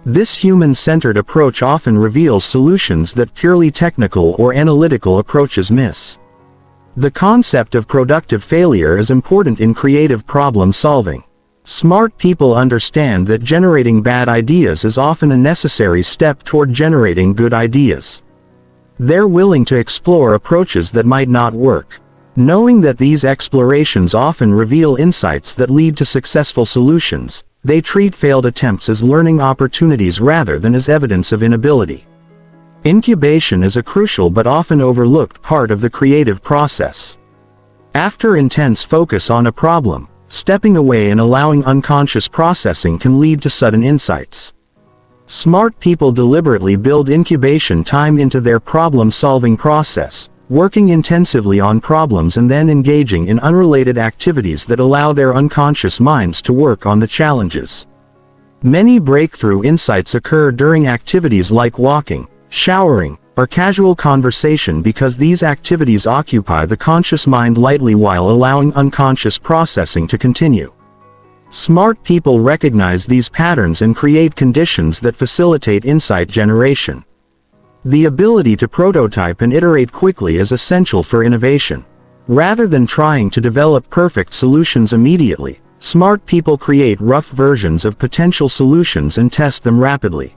This human-centered approach often reveals solutions that purely technical or analytical approaches miss. The concept of productive failure is important in creative problem solving. Smart people understand that generating bad ideas is often a necessary step toward generating good ideas. They're willing to explore approaches that might not work, knowing that these explorations often reveal insights that lead to successful solutions. They treat failed attempts as learning opportunities rather than as evidence of inability. Incubation is a crucial but often overlooked part of the creative process. After intense focus on a problem, stepping away and allowing unconscious processing can lead to sudden insights. Smart people deliberately build incubation time into their problem-solving process, working intensively on problems and then engaging in unrelated activities that allow their unconscious minds to work on the challenges. Many breakthrough insights occur during activities like walking, showering, or casual conversation because these activities occupy the conscious mind lightly while allowing unconscious processing to continue. Smart people recognize these patterns and create conditions that facilitate insight generation. The ability to prototype and iterate quickly is essential for innovation. Rather than trying to develop perfect solutions immediately, smart people create rough versions of potential solutions and test them rapidly.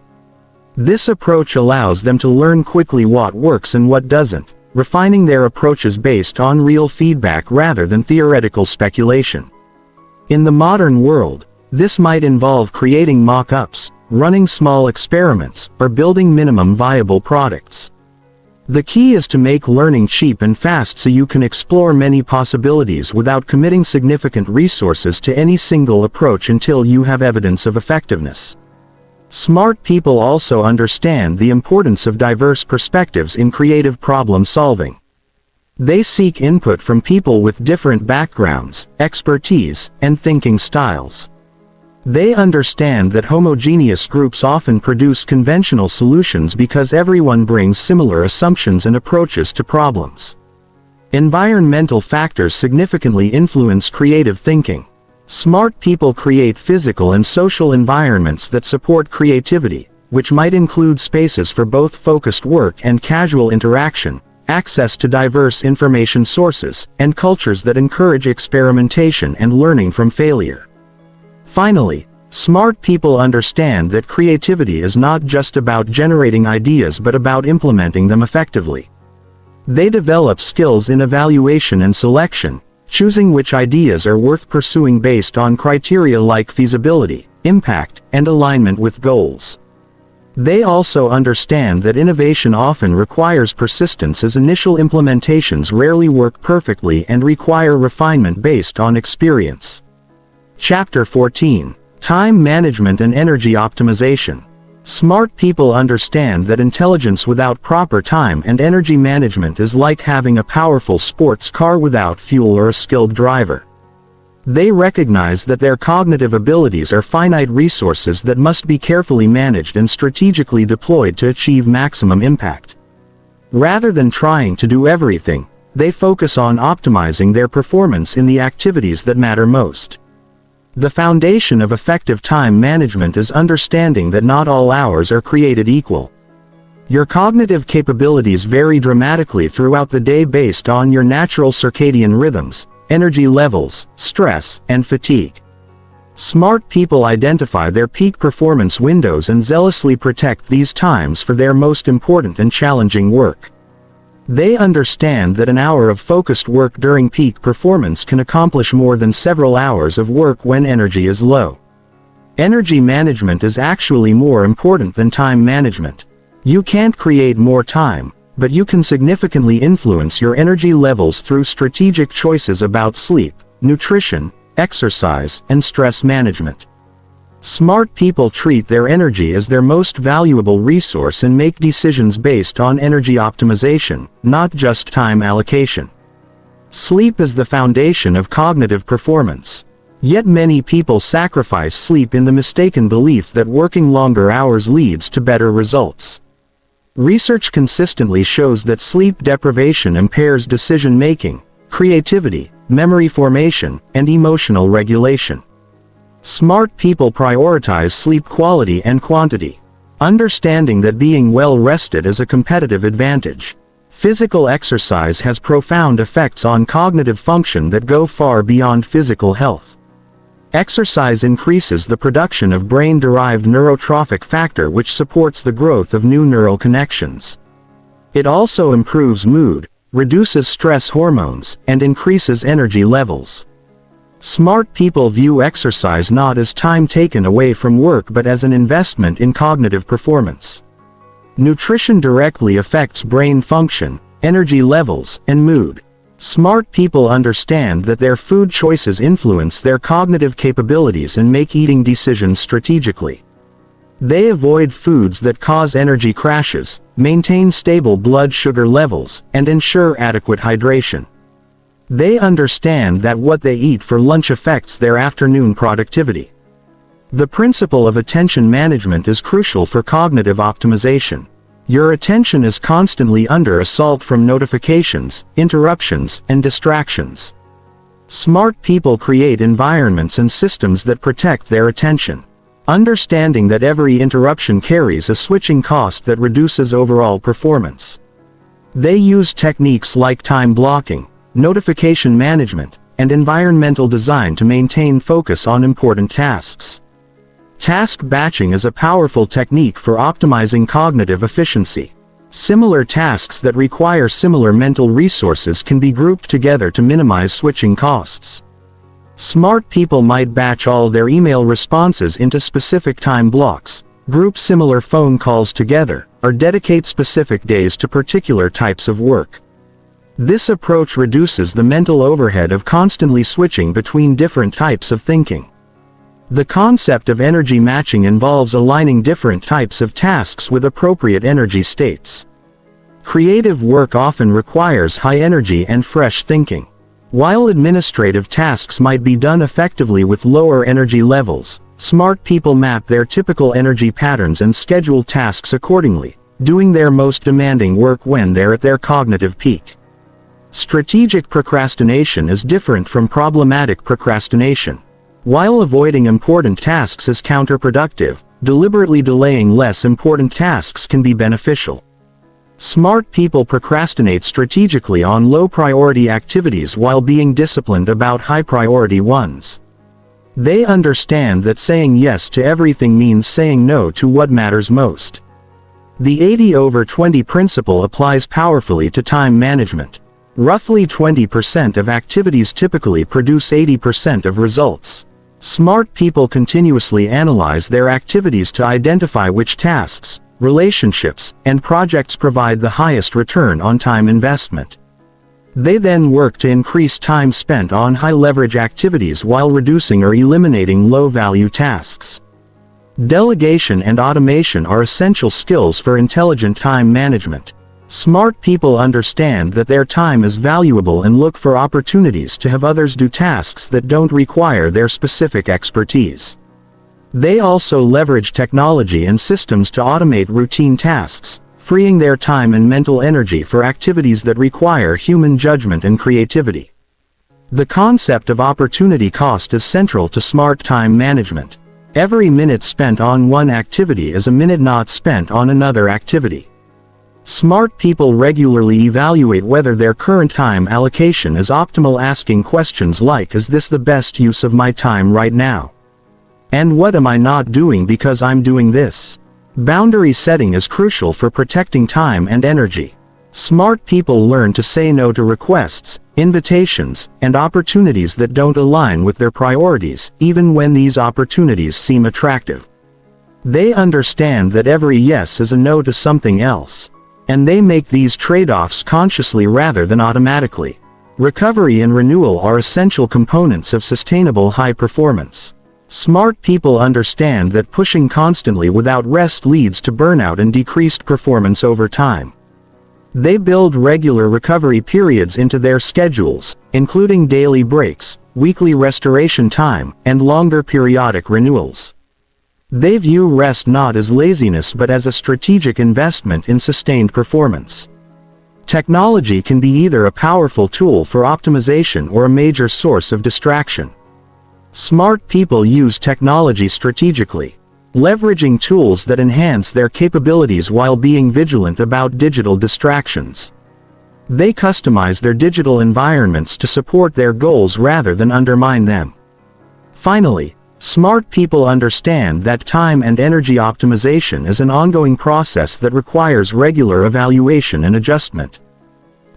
This approach allows them to learn quickly what works and what doesn't, refining their approaches based on real feedback rather than theoretical speculation. In the modern world, this might involve creating mock-ups, running small experiments, or building minimum viable products. The key is to make learning cheap and fast so you can explore many possibilities without committing significant resources to any single approach until you have evidence of effectiveness. Smart people also understand the importance of diverse perspectives in creative problem solving. They seek input from people with different backgrounds, expertise, and thinking styles. They understand that homogeneous groups often produce conventional solutions because everyone brings similar assumptions and approaches to problems. Environmental factors significantly influence creative thinking. Smart people create physical and social environments that support creativity, which might include spaces for both focused work and casual interaction, access to diverse information sources, and cultures that encourage experimentation and learning from failure. Finally, smart people understand that creativity is not just about generating ideas but about implementing them effectively. They develop skills in evaluation and selection, choosing which ideas are worth pursuing based on criteria like feasibility, impact, and alignment with goals. They also understand that innovation often requires persistence as initial implementations rarely work perfectly and require refinement based on experience. Chapter 14. Time Management and Energy Optimization. Smart people understand that intelligence without proper time and energy management is like having a powerful sports car without fuel or a skilled driver. They recognize that their cognitive abilities are finite resources that must be carefully managed and strategically deployed to achieve maximum impact. Rather than trying to do everything, they focus on optimizing their performance in the activities that matter most. The foundation of effective time management is understanding that not all hours are created equal. Your cognitive capabilities vary dramatically throughout the day based on your natural circadian rhythms, energy levels, stress, and fatigue. Smart people identify their peak performance windows and zealously protect these times for their most important and challenging work. They understand that an hour of focused work during peak performance can accomplish more than several hours of work when energy is low. Energy management is actually more important than time management. You can't create more time, but you can significantly influence your energy levels through strategic choices about sleep, nutrition, exercise, and stress management. Smart people treat their energy as their most valuable resource and make decisions based on energy optimization, not just time allocation. Sleep is the foundation of cognitive performance. Yet many people sacrifice sleep in the mistaken belief that working longer hours leads to better results. Research consistently shows that sleep deprivation impairs decision-making, creativity, memory formation, and emotional regulation. Smart people prioritize sleep quality and quantity, understanding that being well rested is a competitive advantage. Physical exercise has profound effects on cognitive function that go far beyond physical health. Exercise increases the production of brain-derived neurotrophic factor which supports the growth of new neural connections. It also improves mood, reduces stress hormones, and increases energy levels. Smart people view exercise not as time taken away from work but as an investment in cognitive performance. Nutrition directly affects brain function, energy levels, and mood. Smart people understand that their food choices influence their cognitive capabilities and make eating decisions strategically. They avoid foods that cause energy crashes, maintain stable blood sugar levels, and ensure adequate hydration. They understand that what they eat for lunch affects their afternoon productivity. The principle of attention management is crucial for cognitive optimization. Your attention is constantly under assault from notifications, interruptions, and distractions. Smart people create environments and systems that protect their attention, understanding that every interruption carries a switching cost that reduces overall performance. They use techniques like time blocking, notification management, and environmental design to maintain focus on important tasks. Task batching is a powerful technique for optimizing cognitive efficiency. Similar tasks that require similar mental resources can be grouped together to minimize switching costs. Smart people might batch all their email responses into specific time blocks, group similar phone calls together, or dedicate specific days to particular types of work. This approach reduces the mental overhead of constantly switching between different types of thinking. The concept of energy matching involves aligning different types of tasks with appropriate energy states. Creative work often requires high energy and fresh thinking, while administrative tasks might be done effectively with lower energy levels. Smart people map their typical energy patterns and schedule tasks accordingly, doing their most demanding work when they're at their cognitive peak. Strategic procrastination is different from problematic procrastination. While avoiding important tasks is counterproductive, deliberately delaying less important tasks can be beneficial. Smart people procrastinate strategically on low-priority activities while being disciplined about high-priority ones. They understand that saying yes to everything means saying no to what matters most. The 80/20 principle applies powerfully to time management. Roughly 20% of activities typically produce 80% of results. Smart people continuously analyze their activities to identify which tasks, relationships, and projects provide the highest return on time investment. They then work to increase time spent on high-leverage activities while reducing or eliminating low-value tasks. Delegation and automation are essential skills for intelligent time management. Smart people understand that their time is valuable and look for opportunities to have others do tasks that don't require their specific expertise. They also leverage technology and systems to automate routine tasks, freeing their time and mental energy for activities that require human judgment and creativity. The concept of opportunity cost is central to smart time management. Every minute spent on one activity is a minute not spent on another activity. Smart people regularly evaluate whether their current time allocation is optimal, asking questions like, is this the best use of my time right now? And what am I not doing because I'm doing this? Boundary setting is crucial for protecting time and energy. Smart people learn to say no to requests, invitations, and opportunities that don't align with their priorities, even when these opportunities seem attractive. They understand that every yes is a no to something else, and they make these trade-offs consciously rather than automatically. Recovery and renewal are essential components of sustainable high performance. Smart people understand that pushing constantly without rest leads to burnout and decreased performance over time. They build regular recovery periods into their schedules, including daily breaks, weekly restoration time, and longer periodic renewals. They view rest not as laziness but as a strategic investment in sustained performance. Technology can be either a powerful tool for optimization or a major source of distraction. Smart people use technology strategically, leveraging tools that enhance their capabilities while being vigilant about digital distractions. They customize their digital environments to support their goals rather than undermine them. Finally, smart people understand that time and energy optimization is an ongoing process that requires regular evaluation and adjustment.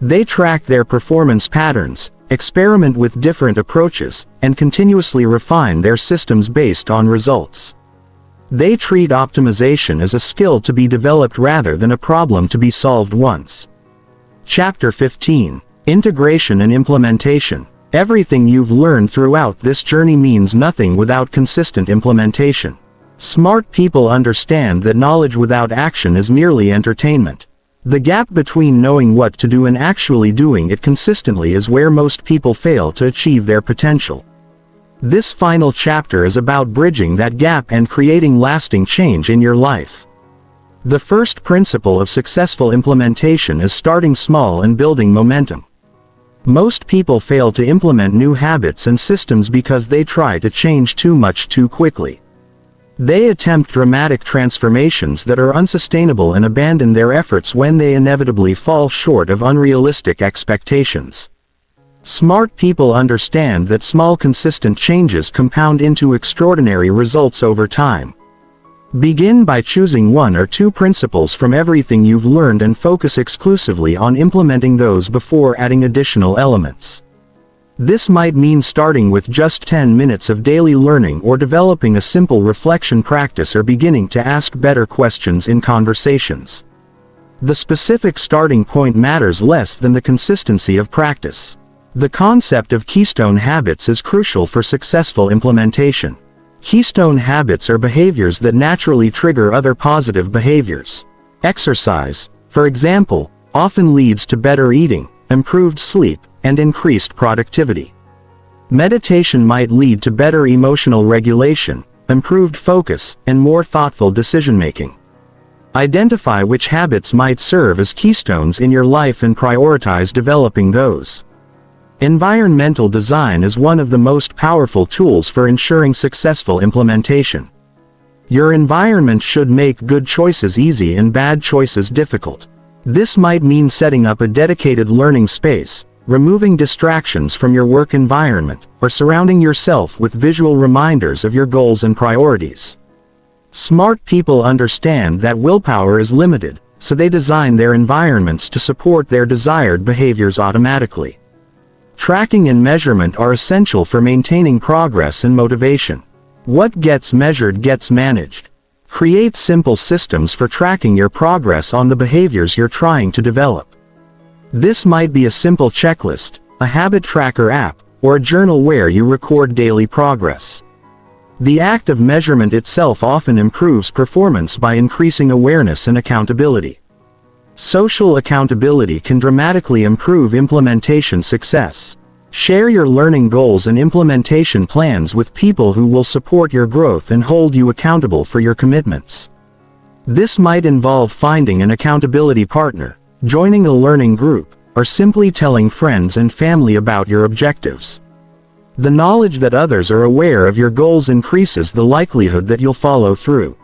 They track their performance patterns, experiment with different approaches, and continuously refine their systems based on results. They treat optimization as a skill to be developed rather than a problem to be solved once. Chapter 15. Integration and Implementation. Everything you've learned throughout this journey means nothing without consistent implementation. Smart people understand that knowledge without action is merely entertainment. The gap between knowing what to do and actually doing it consistently is where most people fail to achieve their potential. This final chapter is about bridging that gap and creating lasting change in your life. The first principle of successful implementation is starting small and building momentum. Most people fail to implement new habits and systems because they try to change too much too quickly. They attempt dramatic transformations that are unsustainable and abandon their efforts when they inevitably fall short of unrealistic expectations. Smart people understand that small consistent changes compound into extraordinary results over time. Begin by choosing one or two principles from everything you've learned and focus exclusively on implementing those before adding additional elements. This might mean starting with just 10 minutes of daily learning or developing a simple reflection practice or beginning to ask better questions in conversations. The specific starting point matters less than the consistency of practice. The concept of keystone habits is crucial for successful implementation. Keystone habits are behaviors that naturally trigger other positive behaviors. Exercise, for example, often leads to better eating, improved sleep, and increased productivity. Meditation might lead to better emotional regulation, improved focus, and more thoughtful decision-making. Identify which habits might serve as keystones in your life and prioritize developing those. Environmental design is one of the most powerful tools for ensuring successful implementation. Your environment should make good choices easy and bad choices difficult. This might mean setting up a dedicated learning space, removing distractions from your work environment, or surrounding yourself with visual reminders of your goals and priorities. Smart people understand that willpower is limited, so they design their environments to support their desired behaviors automatically. Tracking and measurement are essential for maintaining progress and motivation. What gets measured gets managed. Create simple systems for tracking your progress on the behaviors you're trying to develop. This might be a simple checklist, a habit tracker app, or a journal where you record daily progress. The act of measurement itself often improves performance by increasing awareness and accountability. Social accountability can dramatically improve implementation success. Share your learning goals and implementation plans with people who will support your growth and hold you accountable for your commitments. This might involve finding an accountability partner, joining a learning group, or simply telling friends and family about your objectives. The knowledge that others are aware of your goals increases the likelihood that you'll follow through.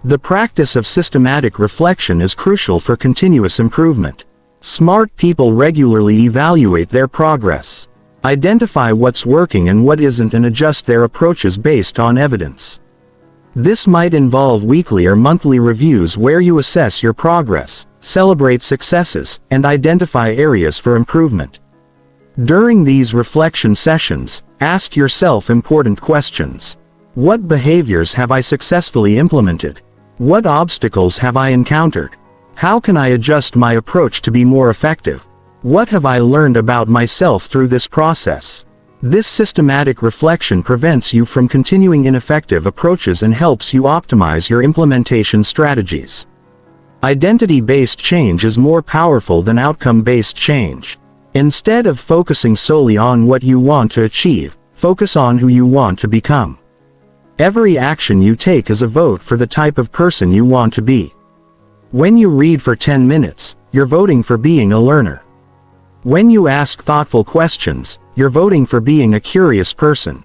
The practice of systematic reflection is crucial for continuous improvement. Smart people regularly evaluate their progress, identify what's working and what isn't, and adjust their approaches based on evidence. This might involve weekly or monthly reviews where you assess your progress, celebrate successes, and identify areas for improvement. During these reflection sessions, ask yourself important questions. What behaviors have I successfully implemented? What obstacles have I encountered? How can I adjust my approach to be more effective? What have I learned about myself through this process? This systematic reflection prevents you from continuing ineffective approaches and helps you optimize your implementation strategies. Identity-based change is more powerful than outcome-based change. Instead of focusing solely on what you want to achieve, focus on who you want to become. Every action you take is a vote for the type of person you want to be. When you read for 10 minutes, you're voting for being a learner. When you ask thoughtful questions, you're voting for being a curious person.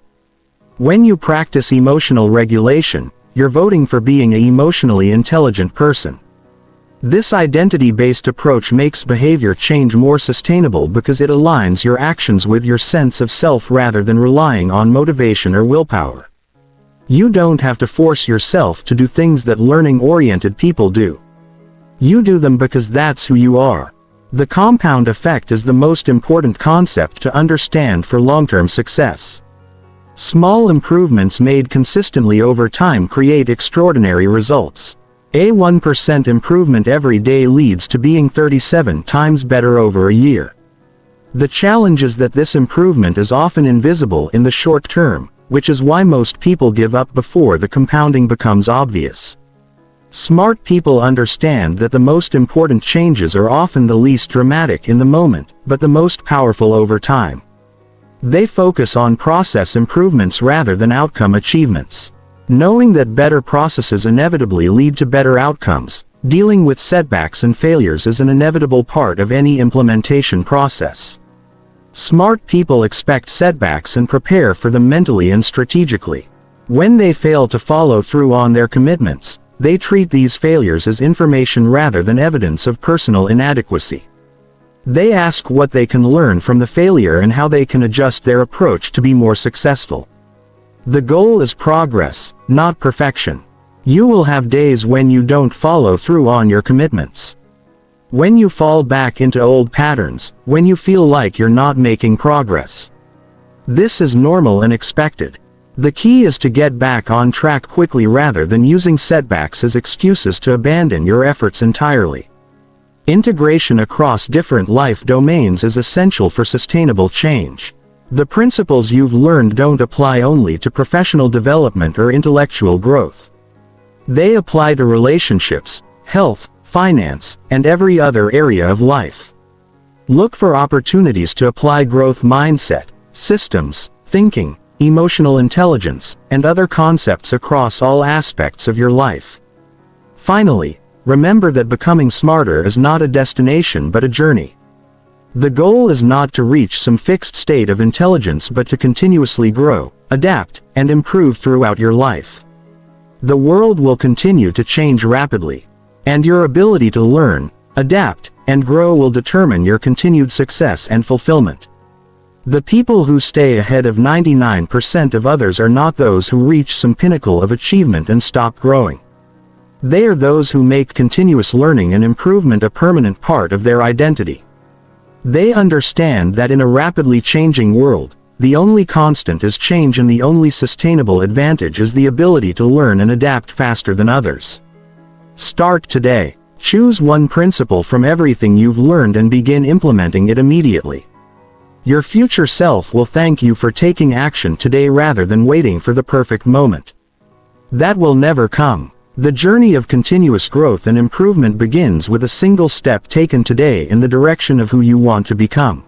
When you practice emotional regulation, you're voting for being an emotionally intelligent person. This identity-based approach makes behavior change more sustainable because it aligns your actions with your sense of self rather than relying on motivation or willpower. You don't have to force yourself to do things that learning-oriented people do. You do them because that's who you are. The compound effect is the most important concept to understand for long-term success. Small improvements made consistently over time create extraordinary results. A 1% improvement every day leads to being 37 times better over a year. The challenge is that this improvement is often invisible in the short term, which is why most people give up before the compounding becomes obvious. Smart people understand that the most important changes are often the least dramatic in the moment, but the most powerful over time. They focus on process improvements rather than outcome achievements. Knowing that better processes inevitably lead to better outcomes, dealing with setbacks and failures is an inevitable part of any implementation process. Smart people expect setbacks and prepare for them mentally and strategically. When they fail to follow through on their commitments, they treat these failures as information rather than evidence of personal inadequacy. They ask what they can learn from the failure and how they can adjust their approach to be more successful. The goal is progress, not perfection. You will have days when you don't follow through on your commitments. When you fall back into old patterns, when you feel like you're not making progress. This is normal and expected. The key is to get back on track quickly rather than using setbacks as excuses to abandon your efforts entirely. Integration across different life domains is essential for sustainable change. The principles you've learned don't apply only to professional development or intellectual growth. They apply to relationships, health, finance, and every other area of life. Look for opportunities to apply growth mindset, systems, thinking, emotional intelligence, and other concepts across all aspects of your life. Finally, remember that becoming smarter is not a destination but a journey. The goal is not to reach some fixed state of intelligence but to continuously grow, adapt, and improve throughout your life. The world will continue to change rapidly, and your ability to learn, adapt, and grow will determine your continued success and fulfillment. The people who stay ahead of 99% of others are not those who reach some pinnacle of achievement and stop growing. They are those who make continuous learning and improvement a permanent part of their identity. They understand that in a rapidly changing world, the only constant is change and the only sustainable advantage is the ability to learn and adapt faster than others. Start today. Choose one principle from everything you've learned and begin implementing it immediately. Your future self will thank you for taking action today rather than waiting for the perfect moment. That will never come. The journey of continuous growth and improvement begins with a single step taken today in the direction of who you want to become.